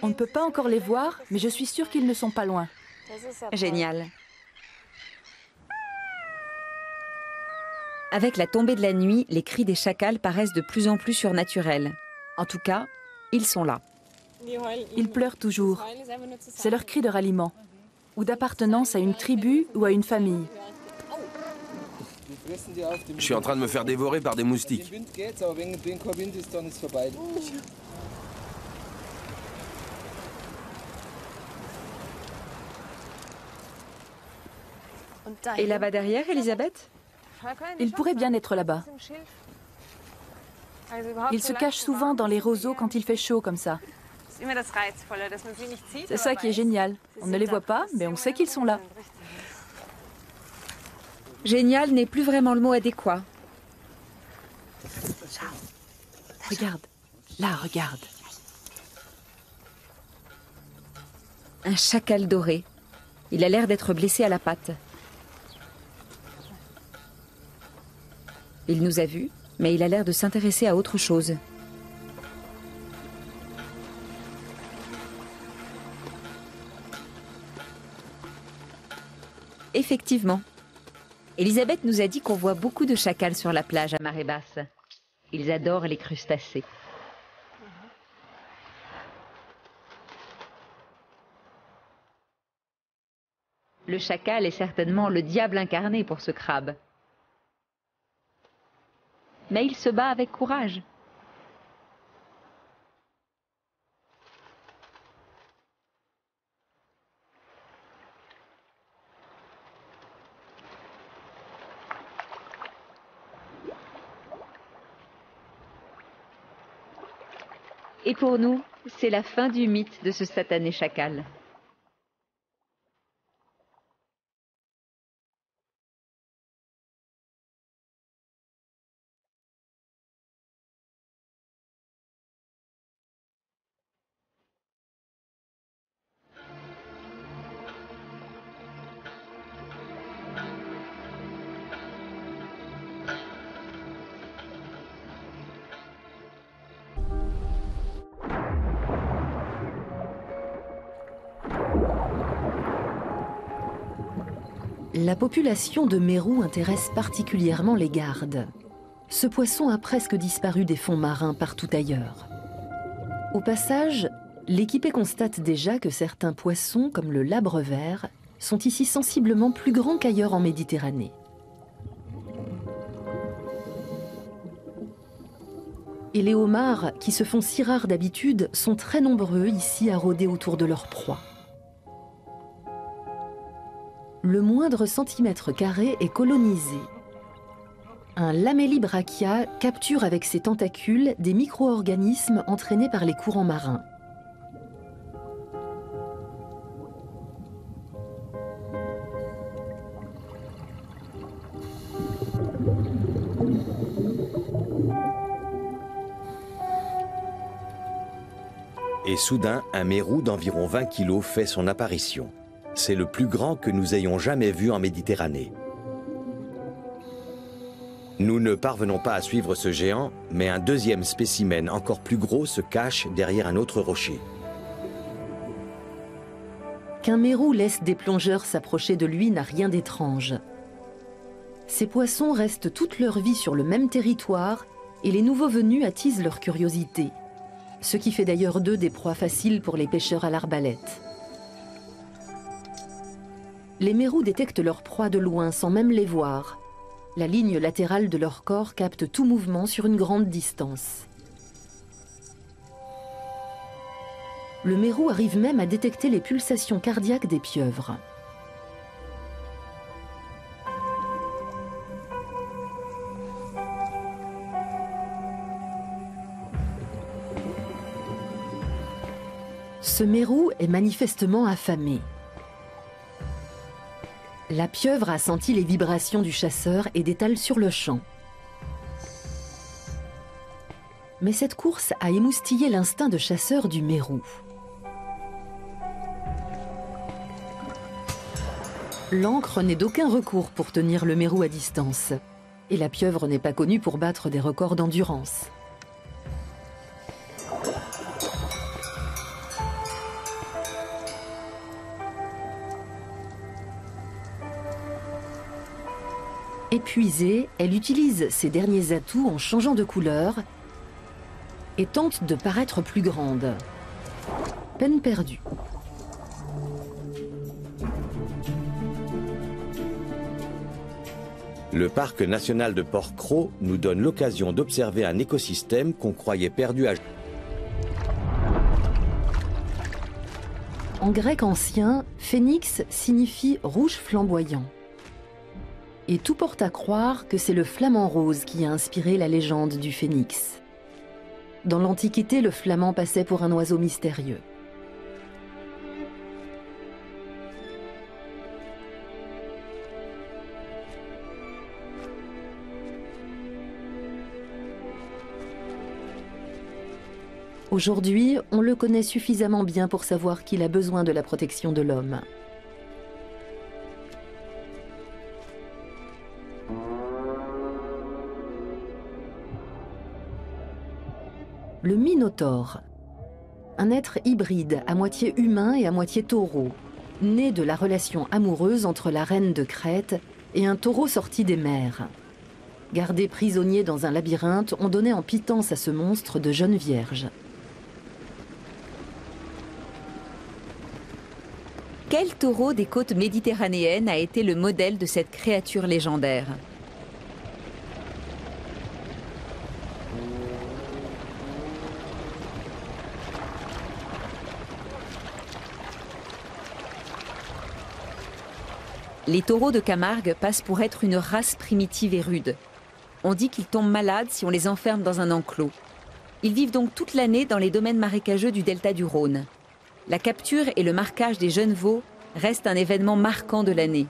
On ne peut pas encore les voir, mais je suis sûre qu'ils ne sont pas loin. Génial. Avec la tombée de la nuit, les cris des chacals paraissent de plus en plus surnaturels. En tout cas, ils sont là. Ils pleurent toujours. C'est leur cri de ralliement, ou d'appartenance à une tribu ou à une famille. Je suis en train de me faire dévorer par des moustiques. Et là-bas derrière, Elisabeth? Ils pourraient bien être là-bas. Ils se cachent souvent dans les roseaux quand il fait chaud comme ça. C'est ça qui est génial. On ne les voit pas, mais on sait qu'ils sont là. Génial n'est plus vraiment le mot adéquat. Regarde, là, regarde. Un chacal doré. Il a l'air d'être blessé à la patte. Il nous a vus, mais il a l'air de s'intéresser à autre chose. Effectivement. Elisabeth nous a dit qu'on voit beaucoup de chacals sur la plage à marée basse. Ils adorent les crustacés. Le chacal est certainement le diable incarné pour ce crabe. Mais il se bat avec courage. Et pour nous, c'est la fin du mythe de ce satané chacal. La population de mérou intéresse particulièrement les gardes. Ce poisson a presque disparu des fonds marins partout ailleurs. Au passage, l'équipée constate déjà que certains poissons, comme le labre vert, sont ici sensiblement plus grands qu'ailleurs en Méditerranée. Et les homards, qui se font si rares d'habitude, sont très nombreux ici à rôder autour de leur proie. Le moindre centimètre carré est colonisé. Un Lamellibrachia capture avec ses tentacules des micro-organismes entraînés par les courants marins. Et soudain, un mérou d'environ 20 kilos fait son apparition. C'est le plus grand que nous ayons jamais vu en Méditerranée. Nous ne parvenons pas à suivre ce géant, mais un deuxième spécimen encore plus gros se cache derrière un autre rocher. Qu'un mérou laisse des plongeurs s'approcher de lui n'a rien d'étrange. Ces poissons restent toute leur vie sur le même territoire et les nouveaux venus attisent leur curiosité, ce qui fait d'ailleurs d'eux des proies faciles pour les pêcheurs à l'arbalète. Les mérous détectent leurs proies de loin sans même les voir. La ligne latérale de leur corps capte tout mouvement sur une grande distance. Le mérou arrive même à détecter les pulsations cardiaques des pieuvres. Ce mérou est manifestement affamé. La pieuvre a senti les vibrations du chasseur et détale sur le champ. Mais cette course a émoustillé l'instinct de chasseur du mérou. L'ancre n'est d'aucun recours pour tenir le mérou à distance. Et la pieuvre n'est pas connue pour battre des records d'endurance. Épuisée, elle utilise ses derniers atouts en changeant de couleur et tente de paraître plus grande. Peine perdue. Le parc national de Port-Cros nous donne l'occasion d'observer un écosystème qu'on croyait perdu à... En grec ancien, phénix signifie rouge flamboyant. Et tout porte à croire que c'est le flamant rose qui a inspiré la légende du phénix. Dans l'Antiquité, le flamant passait pour un oiseau mystérieux. Aujourd'hui, on le connaît suffisamment bien pour savoir qu'il a besoin de la protection de l'homme. Le minotaure, un être hybride à moitié humain et à moitié taureau, né de la relation amoureuse entre la reine de Crète et un taureau sorti des mers. Gardé prisonnier dans un labyrinthe, on donnait en pitance à ce monstre de jeunes vierges. Quel taureau des côtes méditerranéennes a été le modèle de cette créature légendaire? Les taureaux de Camargue passent pour être une race primitive et rude. On dit qu'ils tombent malades si on les enferme dans un enclos. Ils vivent donc toute l'année dans les domaines marécageux du delta du Rhône. La capture et le marquage des jeunes veaux restent un événement marquant de l'année.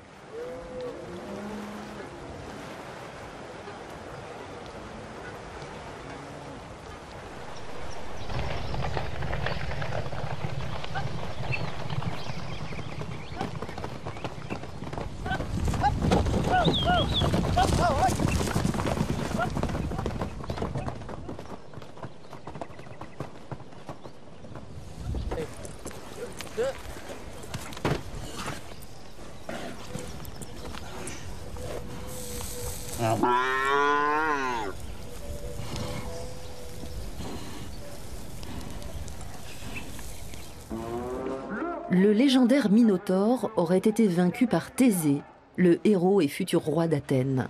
Le légendaire Minotaure aurait été vaincu par Thésée, le héros et futur roi d'Athènes.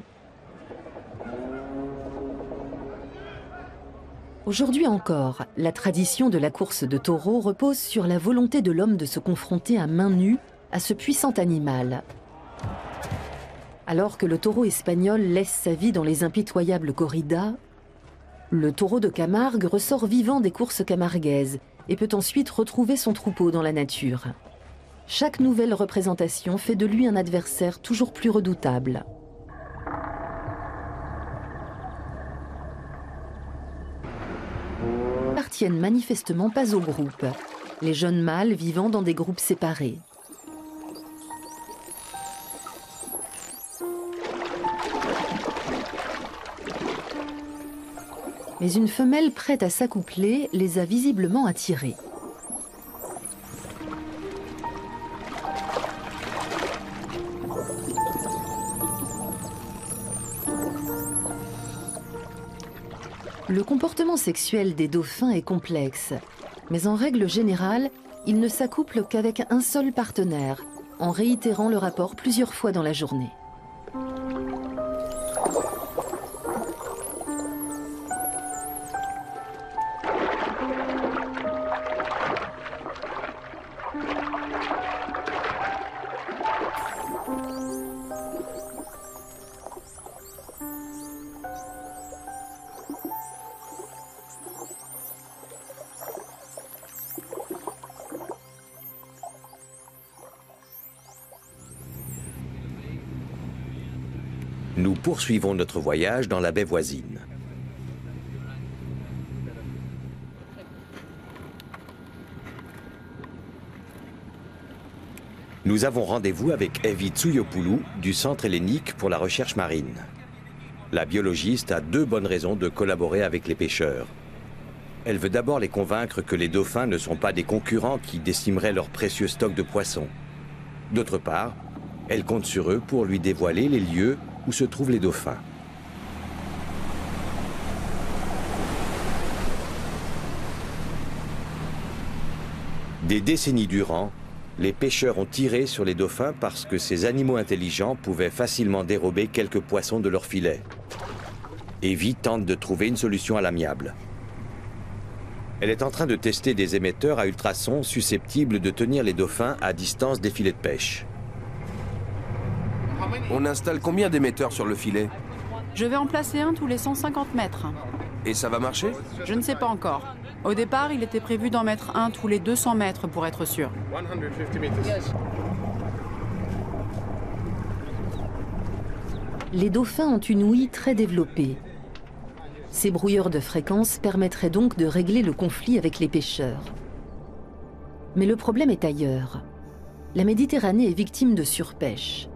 Aujourd'hui encore, la tradition de la course de taureaux repose sur la volonté de l'homme de se confronter à main nue à ce puissant animal. Alors que le taureau espagnol laisse sa vie dans les impitoyables corridas, le taureau de Camargue ressort vivant des courses camarguaises et peut ensuite retrouver son troupeau dans la nature. Chaque nouvelle représentation fait de lui un adversaire toujours plus redoutable. Ils n'appartiennent manifestement pas au groupe, les jeunes mâles vivant dans des groupes séparés. Mais une femelle prête à s'accoupler les a visiblement attirés. Le comportement sexuel des dauphins est complexe, mais en règle générale, ils ne s'accouplent qu'avec un seul partenaire, en réitérant le rapport plusieurs fois dans la journée. Nous poursuivons notre voyage dans la baie voisine. Nous avons rendez-vous avec Evi Tsuyopoulou du Centre hellénique pour la recherche marine. La biologiste a 2 bonnes raisons de collaborer avec les pêcheurs. Elle veut d'abord les convaincre que les dauphins ne sont pas des concurrents qui décimeraient leur précieux stock de poissons. D'autre part, elle compte sur eux pour lui dévoiler les lieux où se trouvent les dauphins. Des décennies durant, les pêcheurs ont tiré sur les dauphins parce que ces animaux intelligents pouvaient facilement dérober quelques poissons de leur filet. Evi tente de trouver une solution à l'amiable. Elle est en train de tester des émetteurs à ultrasons susceptibles de tenir les dauphins à distance des filets de pêche. On installe combien d'émetteurs sur le filet? Je vais en placer un tous les 150 mètres. Et ça va marcher? Je ne sais pas encore. Au départ, il était prévu d'en mettre un tous les 200 mètres pour être sûr. 150 meters. Les dauphins ont une ouïe très développée. Ces brouilleurs de fréquences permettraient donc de régler le conflit avec les pêcheurs. Mais le problème est ailleurs. La Méditerranée est victime de surpêche.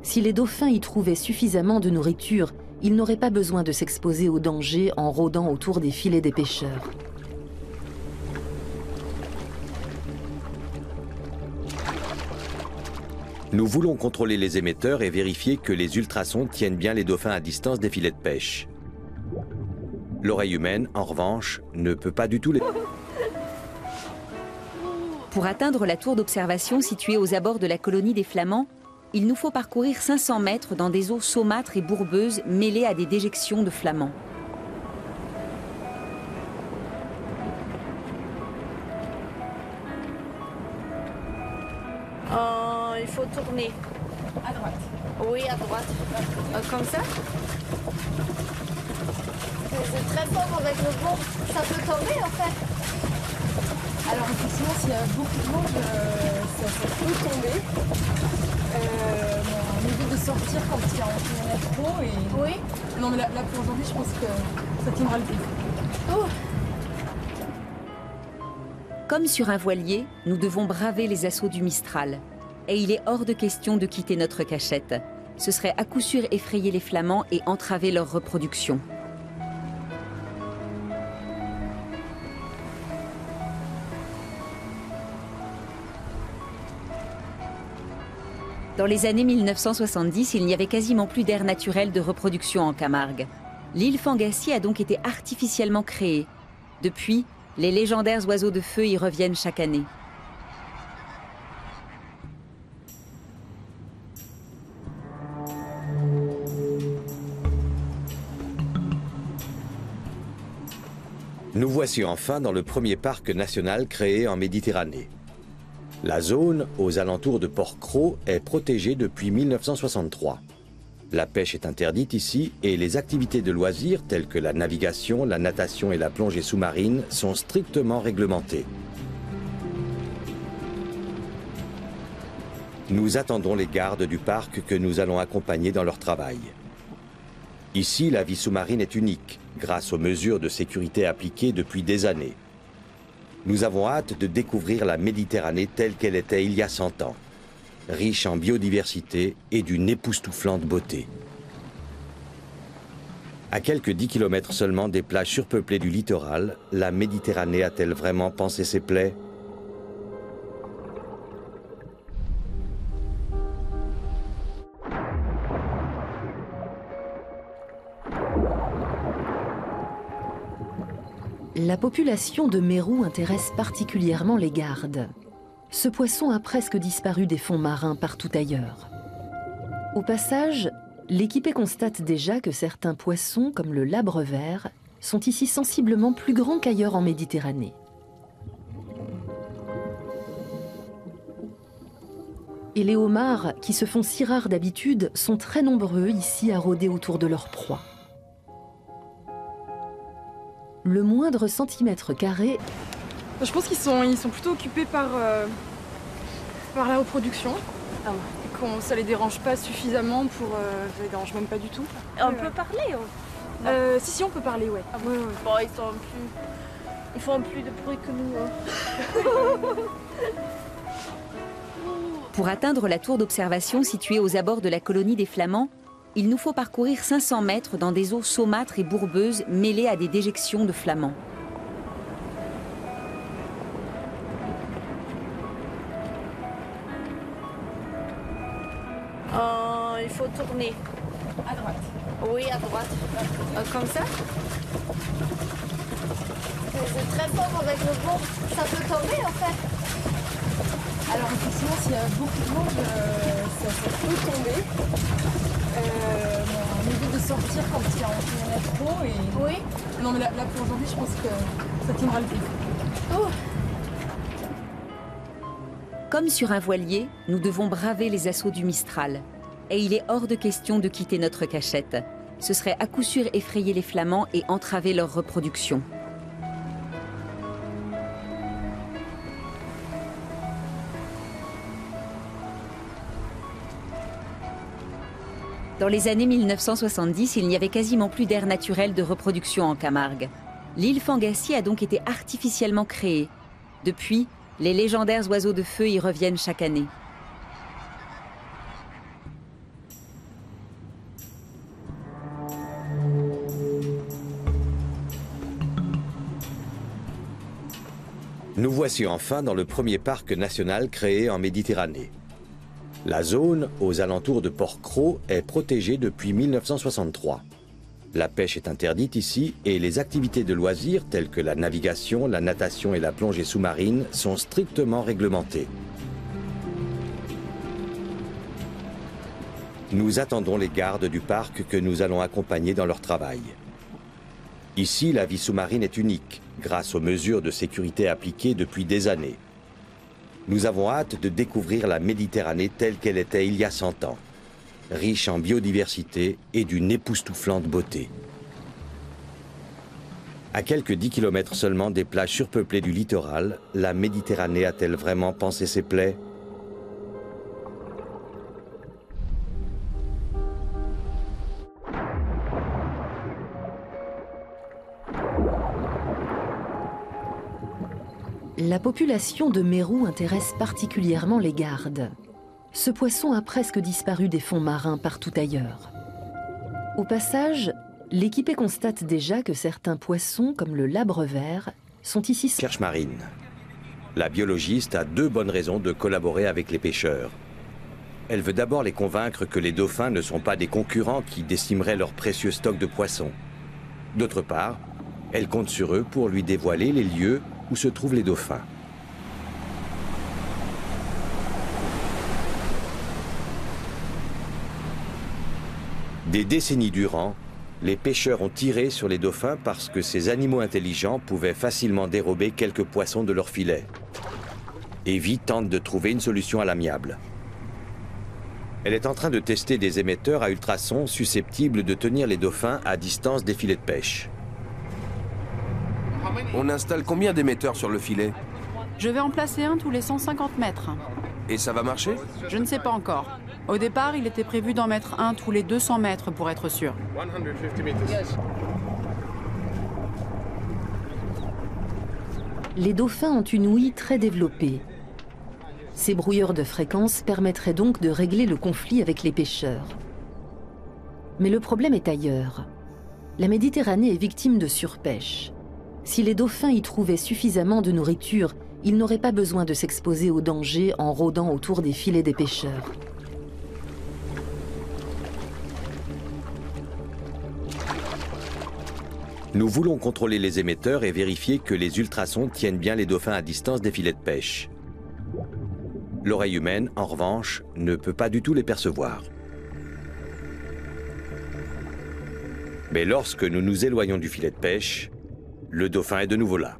Si les dauphins y trouvaient suffisamment de nourriture, ils n'auraient pas besoin de s'exposer aux dangers en rôdant autour des filets des pêcheurs. Nous voulons contrôler les émetteurs et vérifier que les ultrasons tiennent bien les dauphins à distance des filets de pêche. L'oreille humaine, en revanche, ne peut pas du tout les... Pour atteindre la tour d'observation située aux abords de la colonie des Flamands, il nous faut parcourir 500 mètres dans des eaux saumâtres et bourbeuses mêlées à des déjections de flamands. Il faut tourner. À droite. Oui, à droite. Comme ça. C'est très fort avec le vent. Ça peut tomber en fait. Alors effectivement, s'il y a beaucoup de vent, ça peut tomber. On évite de sortir quand il y en a trop. Et... Oui. Non mais là pour aujourd'hui, je pense que ça tiendra le coup. Oh. Comme sur un voilier, nous devons braver les assauts du Mistral. Et il est hors de question de quitter notre cachette. Ce serait à coup sûr effrayer les Flamands et entraver leur reproduction. Dans les années 1970, il n'y avait quasiment plus d'air naturel de reproduction en Camargue. L'île Fangassi a donc été artificiellement créée. Depuis, les légendaires oiseaux de feu y reviennent chaque année. Nous voici enfin dans le premier parc national créé en Méditerranée. La zone aux alentours de Port-Cros est protégée depuis 1963. La pêche est interdite ici et les activités de loisirs telles que la navigation, la natation et la plongée sous-marine sont strictement réglementées. Nous attendons les gardes du parc que nous allons accompagner dans leur travail. Ici, la vie sous-marine est unique, grâce aux mesures de sécurité appliquées depuis des années. Nous avons hâte de découvrir la Méditerranée telle qu'elle était il y a 100 ans, riche en biodiversité et d'une époustouflante beauté. À quelques 10 km seulement des plages surpeuplées du littoral, la Méditerranée a-t-elle vraiment pansé ses plaies ? La population de mérou intéresse particulièrement les gardes. Ce poisson a presque disparu des fonds marins partout ailleurs. Au passage, l'équipée constate déjà que certains poissons, comme le labre vert, sont ici sensiblement plus grands qu'ailleurs en Méditerranée. Et les homards, qui se font si rares d'habitude, sont très nombreux ici à rôder autour de leur proie. Le moindre centimètre carré... Je pense qu'ils sont plutôt occupés par la reproduction. Ça les dérange pas suffisamment pour... ça les dérange même pas du tout. On peut parler Si, on peut parler, ouais. Ah bon. Ouais. Bon, ils font plus de bruit que nous. Hein. Pour atteindre la tour d'observation située aux abords de la colonie des Flamands, il nous faut parcourir 500 mètres dans des eaux saumâtres et bourbeuses mêlées à des déjections de Flamands. Il faut tourner. À droite. Oui, à droite. Comme ça. C'est très fort avec le vent. Ça peut tomber en fait. Alors effectivement, s'il y a beaucoup de vent, ça peut tomber. On évite de sortir quand il y en a trop. Et... Oui. Non mais là pour aujourd'hui, je pense que ça tiendra le coup. Oh. Comme sur un voilier, nous devons braver les assauts du Mistral. Et il est hors de question de quitter notre cachette. Ce serait à coup sûr effrayer les Flamands et entraver leur reproduction. Dans les années 1970, il n'y avait quasiment plus d'air naturel de reproduction en Camargue. L'île Fangassie a donc été artificiellement créée. Depuis, les légendaires oiseaux de feu y reviennent chaque année. Nous voici enfin dans le premier parc national créé en Méditerranée. La zone, aux alentours de Port-Cros, est protégée depuis 1963. La pêche est interdite ici et les activités de loisirs telles que la navigation, la natation et la plongée sous-marine sont strictement réglementées. Nous attendons les gardes du parc que nous allons accompagner dans leur travail. Ici, la vie sous-marine est unique, grâce aux mesures de sécurité appliquées depuis des années. Nous avons hâte de découvrir la Méditerranée telle qu'elle était il y a 100 ans, riche en biodiversité et d'une époustouflante beauté. À quelques 10 km seulement des plages surpeuplées du littoral, la Méditerranée a-t-elle vraiment pansé ses plaies ? La population de mérou intéresse particulièrement les gardes. Ce poisson a presque disparu des fonds marins partout ailleurs. Au passage, l'équipée constate déjà que certains poissons, comme le labre vert, sont ici... Recherche marine. La biologiste a 2 bonnes raisons de collaborer avec les pêcheurs. Elle veut d'abord les convaincre que les dauphins ne sont pas des concurrents qui décimeraient leur précieux stock de poissons. D'autre part, elle compte sur eux pour lui dévoiler les lieux où se trouvent les dauphins. Des décennies durant, les pêcheurs ont tiré sur les dauphins parce que ces animaux intelligents pouvaient facilement dérober quelques poissons de leur filet. Evie tente de trouver une solution à l'amiable. Elle est en train de tester des émetteurs à ultrasons susceptibles de tenir les dauphins à distance des filets de pêche. On installe combien d'émetteurs sur le filet? Je vais en placer un tous les 150 mètres. Et ça va marcher? Je ne sais pas encore. Au départ, il était prévu d'en mettre un tous les 200 mètres pour être sûr. 150 meters. Les dauphins ont une ouïe très développée. Ces brouilleurs de fréquences permettraient donc de régler le conflit avec les pêcheurs. Mais le problème est ailleurs. La Méditerranée est victime de surpêche. Si les dauphins y trouvaient suffisamment de nourriture, ils n'auraient pas besoin de s'exposer au danger en rôdant autour des filets des pêcheurs. Nous voulons contrôler les émetteurs et vérifier que les ultrasons tiennent bien les dauphins à distance des filets de pêche. L'oreille humaine, en revanche, ne peut pas du tout les percevoir. Mais lorsque nous nous éloignons du filet de pêche, le dauphin est de nouveau là.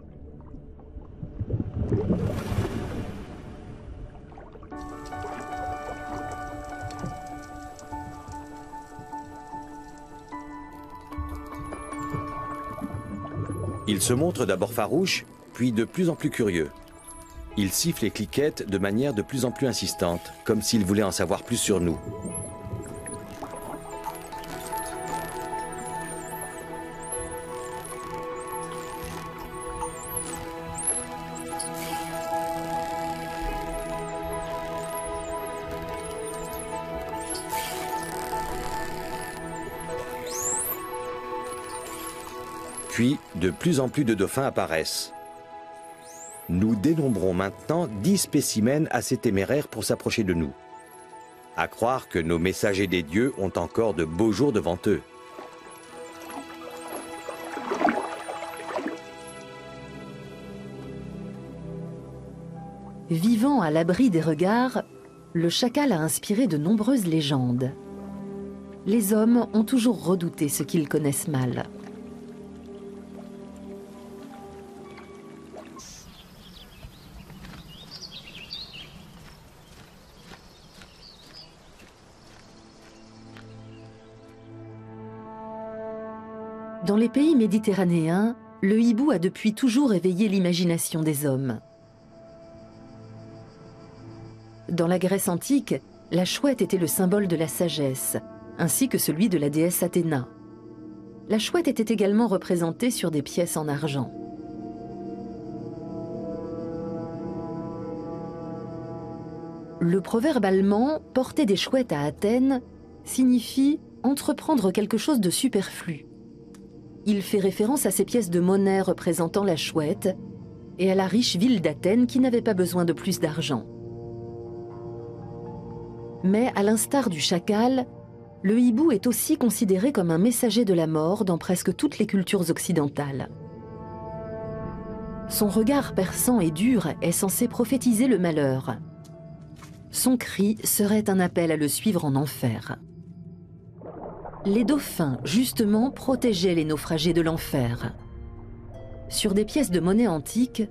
Il se montre d'abord farouche, puis de plus en plus curieux. Il siffle et cliquette de manière de plus en plus insistante, comme s'il voulait en savoir plus sur nous. Puis, de plus en plus de dauphins apparaissent. Nous dénombrons maintenant 10 spécimens assez téméraires pour s'approcher de nous. À croire que nos messagers des dieux ont encore de beaux jours devant eux. Vivant à l'abri des regards, le chacal a inspiré de nombreuses légendes. Les hommes ont toujours redouté ce qu'ils connaissent mal. Dans les pays méditerranéens, le hibou a depuis toujours éveillé l'imagination des hommes. Dans la Grèce antique, la chouette était le symbole de la sagesse, ainsi que celui de la déesse Athéna. La chouette était également représentée sur des pièces en argent. Le proverbe allemand « porter des chouettes à Athènes » signifie entreprendre quelque chose de superflu. Il fait référence à ces pièces de monnaie représentant la chouette et à la riche ville d'Athènes qui n'avait pas besoin de plus d'argent. Mais à l'instar du chacal, le hibou est aussi considéré comme un messager de la mort dans presque toutes les cultures occidentales. Son regard perçant et dur est censé prophétiser le malheur. Son cri serait un appel à le suivre en enfer. Les dauphins, justement, protégeaient les naufragés de l'enfer. Sur des pièces de monnaie antique,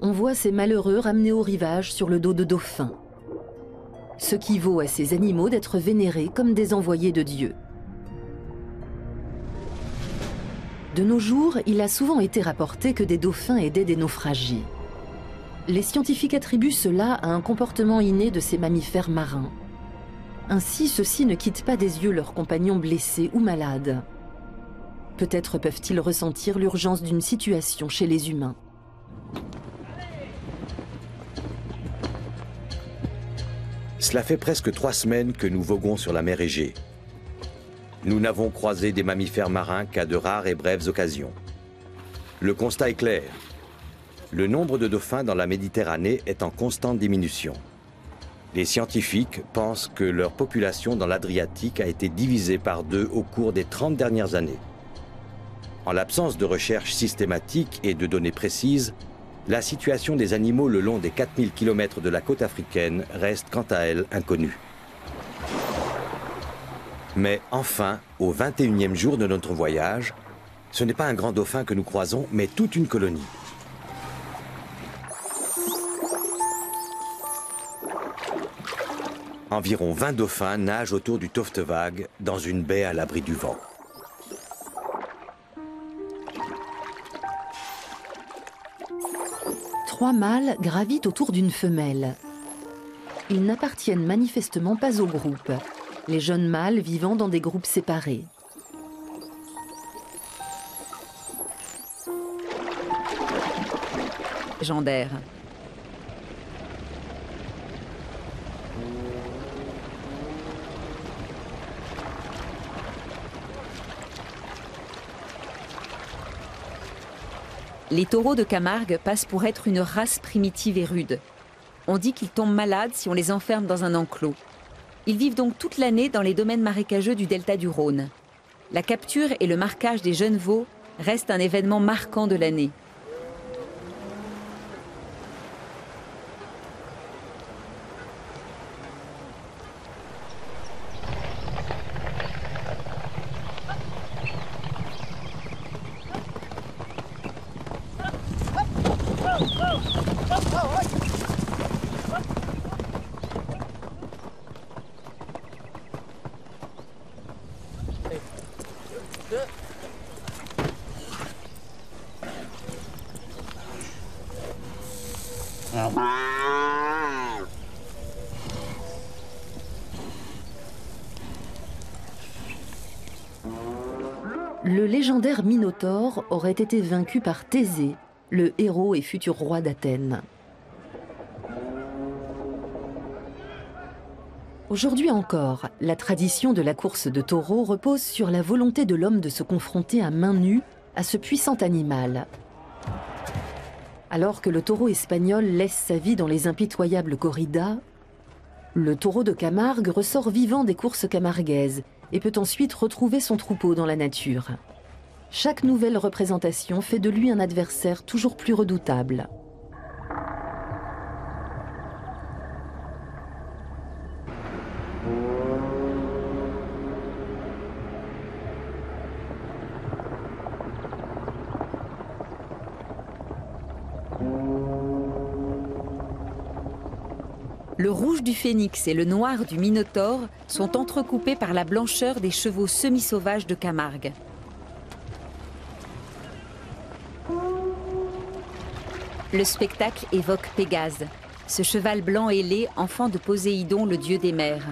on voit ces malheureux ramenés au rivage sur le dos de dauphins. Ce qui vaut à ces animaux d'être vénérés comme des envoyés de Dieu. De nos jours, il a souvent été rapporté que des dauphins aidaient des naufragés. Les scientifiques attribuent cela à un comportement inné de ces mammifères marins. Ainsi, ceux-ci ne quittent pas des yeux leurs compagnons blessés ou malades. Peut-être peuvent-ils ressentir l'urgence d'une situation chez les humains. Cela fait presque 3 semaines que nous voguons sur la mer Égée. Nous n'avons croisé des mammifères marins qu'à de rares et brèves occasions. Le constat est clair. Le nombre de dauphins dans la Méditerranée est en constante diminution. Les scientifiques pensent que leur population dans l'Adriatique a été divisée par 2 au cours des 30 dernières années. En l'absence de recherches systématiques et de données précises, la situation des animaux le long des 4000 km de la côte africaine reste quant à elle inconnue. Mais enfin, au 21e jour de notre voyage, ce n'est pas un grand dauphin que nous croisons, mais toute une colonie. Environ 20 dauphins nagent autour du Toftewag dans une baie à l'abri du vent. Trois mâles gravitent autour d'une femelle. Ils n'appartiennent manifestement pas au groupe, les jeunes mâles vivant dans des groupes séparés. Légendaire. Les taureaux de Camargue passent pour être une race primitive et rude. On dit qu'ils tombent malades si on les enferme dans un enclos. Ils vivent donc toute l'année dans les domaines marécageux du delta du Rhône. La capture et le marquage des jeunes veaux restent un événement marquant de l'année. Le légendaire Minotaure aurait été vaincu par Thésée, le héros et futur roi d'Athènes. Aujourd'hui encore, la tradition de la course de taureaux repose sur la volonté de l'homme de se confronter à main nue à ce puissant animal. Alors que le taureau espagnol laisse sa vie dans les impitoyables corridas, le taureau de Camargue ressort vivant des courses camarguaises et peut ensuite retrouver son troupeau dans la nature. Chaque nouvelle représentation fait de lui un adversaire toujours plus redoutable. Le rouge du phénix et le noir du minotaure sont entrecoupés par la blancheur des chevaux semi-sauvages de Camargue. Le spectacle évoque Pégase, ce cheval blanc ailé, enfant de Poséidon, le dieu des mers.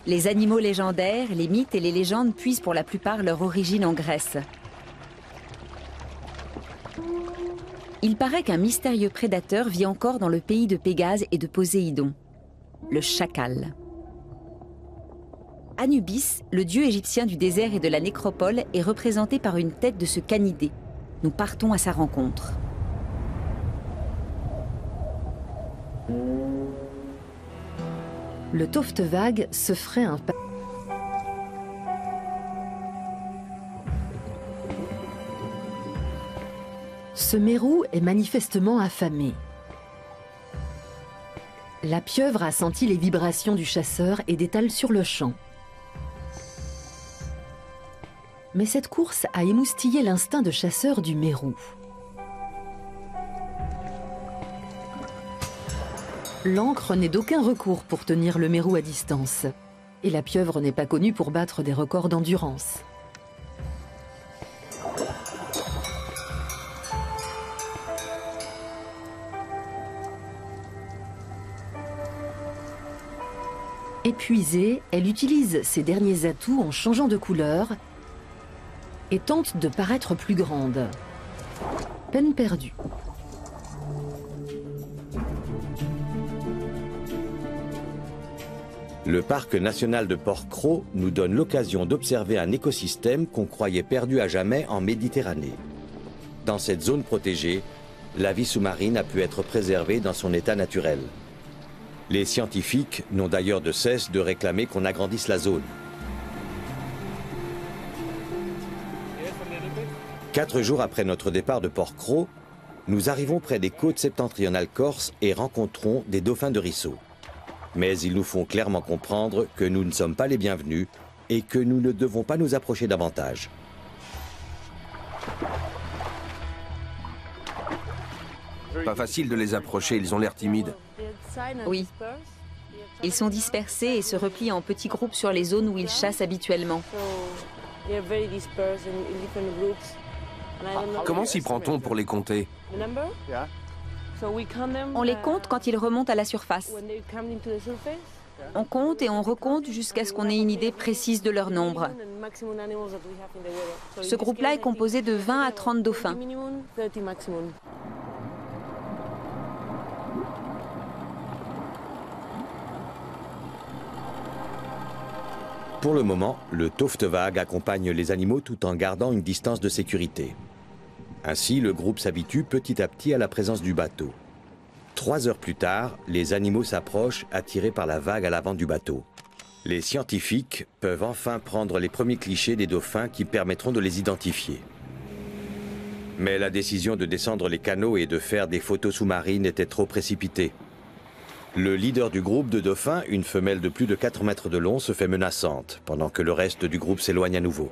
Les animaux légendaires, les mythes et les légendes puisent pour la plupart leur origine en Grèce. Il paraît qu'un mystérieux prédateur vit encore dans le pays de Pégase et de Poséidon, le chacal. Anubis, le dieu égyptien du désert et de la nécropole, est représenté par une tête de ce canidé. Nous partons à sa rencontre. Le Toftevague se ferait un pas. Ce mérou est manifestement affamé. La pieuvre a senti les vibrations du chasseur et détale sur le champ. Mais cette course a émoustillé l'instinct de chasseur du mérou. L'ancre n'est d'aucun recours pour tenir le mérou à distance. Et la pieuvre n'est pas connue pour battre des records d'endurance. Épuisée, elle utilise ses derniers atouts en changeant de couleur et tente de paraître plus grande. Peine perdue. Le parc national de Porquerolles nous donne l'occasion d'observer un écosystème qu'on croyait perdu à jamais en Méditerranée. Dans cette zone protégée, la vie sous-marine a pu être préservée dans son état naturel. Les scientifiques n'ont d'ailleurs de cesse de réclamer qu'on agrandisse la zone. 4 jours après notre départ de Porquerolles, nous arrivons près des côtes septentrionales corses et rencontrons des dauphins de Risseau. Mais ils nous font clairement comprendre que nous ne sommes pas les bienvenus et que nous ne devons pas nous approcher davantage. Pas facile de les approcher, ils ont l'air timides. Oui. Ils sont dispersés et se replient en petits groupes sur les zones où ils chassent habituellement. Comment s'y prend-on pour les compter? On les compte quand ils remontent à la surface. On compte et on recompte jusqu'à ce qu'on ait une idée précise de leur nombre. Ce groupe-là est composé de 20 à 30 dauphins. Pour le moment, le Toftevague accompagne les animaux tout en gardant une distance de sécurité. Ainsi, le groupe s'habitue petit à petit à la présence du bateau. 3 heures plus tard, les animaux s'approchent, attirés par la vague à l'avant du bateau. Les scientifiques peuvent enfin prendre les premiers clichés des dauphins qui permettront de les identifier. Mais la décision de descendre les canaux et de faire des photos sous-marines était trop précipitée. Le leader du groupe de dauphins, une femelle de plus de 4 mètres de long, se fait menaçante, pendant que le reste du groupe s'éloigne à nouveau.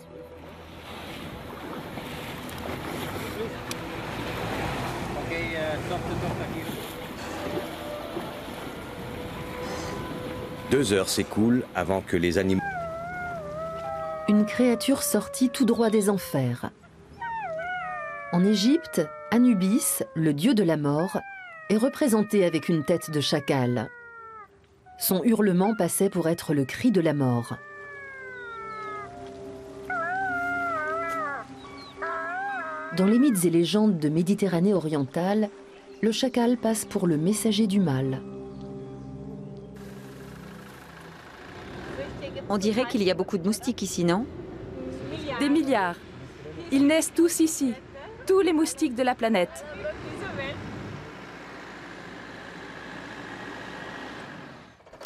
Deux heures s'écoulent avant que les animaux... une créature sortie tout droit des enfers. En Égypte, Anubis, le dieu de la mort, est représenté avec une tête de chacal. Son hurlement passait pour être le cri de la mort. Dans les mythes et légendes de Méditerranée orientale, le chacal passe pour le messager du mal. On dirait qu'il y a beaucoup de moustiques ici, non? Des milliards. Ils naissent tous ici. Tous les moustiques de la planète.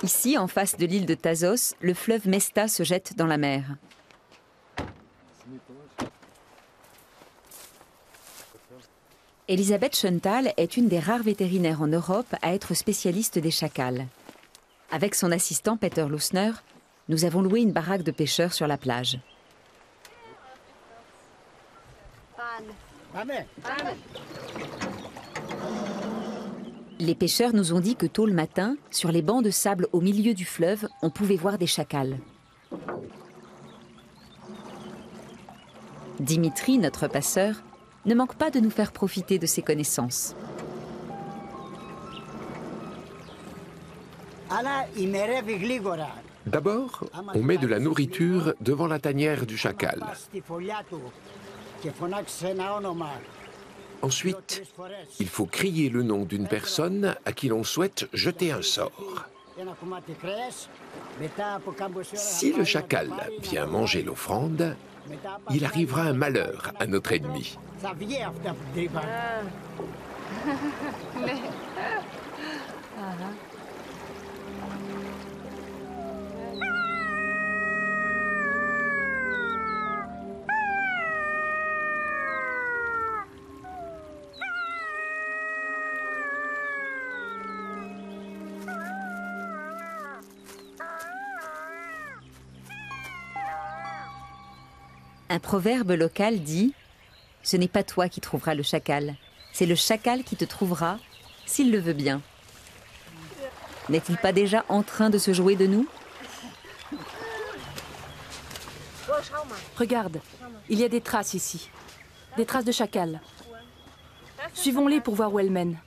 Ici, en face de l'île de Thasos, le fleuve Mesta se jette dans la mer. Elisabeth Schöntal est une des rares vétérinaires en Europe à être spécialiste des chacals. Avec son assistant Peter Lusner, nous avons loué une baraque de pêcheurs sur la plage. Les pêcheurs nous ont dit que tôt le matin, sur les bancs de sable au milieu du fleuve, on pouvait voir des chacals. Dimitri, notre passeur, ne manque pas de nous faire profiter de ses connaissances. D'abord, on met de la nourriture devant la tanière du chacal. Ensuite, il faut crier le nom d'une personne à qui l'on souhaite jeter un sort. Si le chacal vient manger l'offrande, il arrivera un malheur à notre ennemi. Un proverbe local dit « Ce n'est pas toi qui trouveras le chacal, c'est le chacal qui te trouvera, s'il le veut bien. » N'est-il pas déjà en train de se jouer de nous? Regarde, il y a des traces ici. Des traces de chacal. Suivons-les pour voir où elles mènent.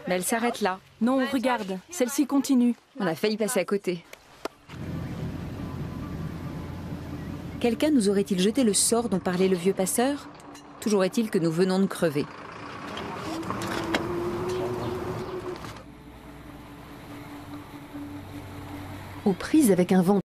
Mais elle s'arrête là. Non, regarde, celle-ci continue. On a failli passer à côté. Quelqu'un nous aurait-il jeté le sort dont parlait le vieux passeur? Toujours est-il que nous venons de crever. Aux prises avec un vent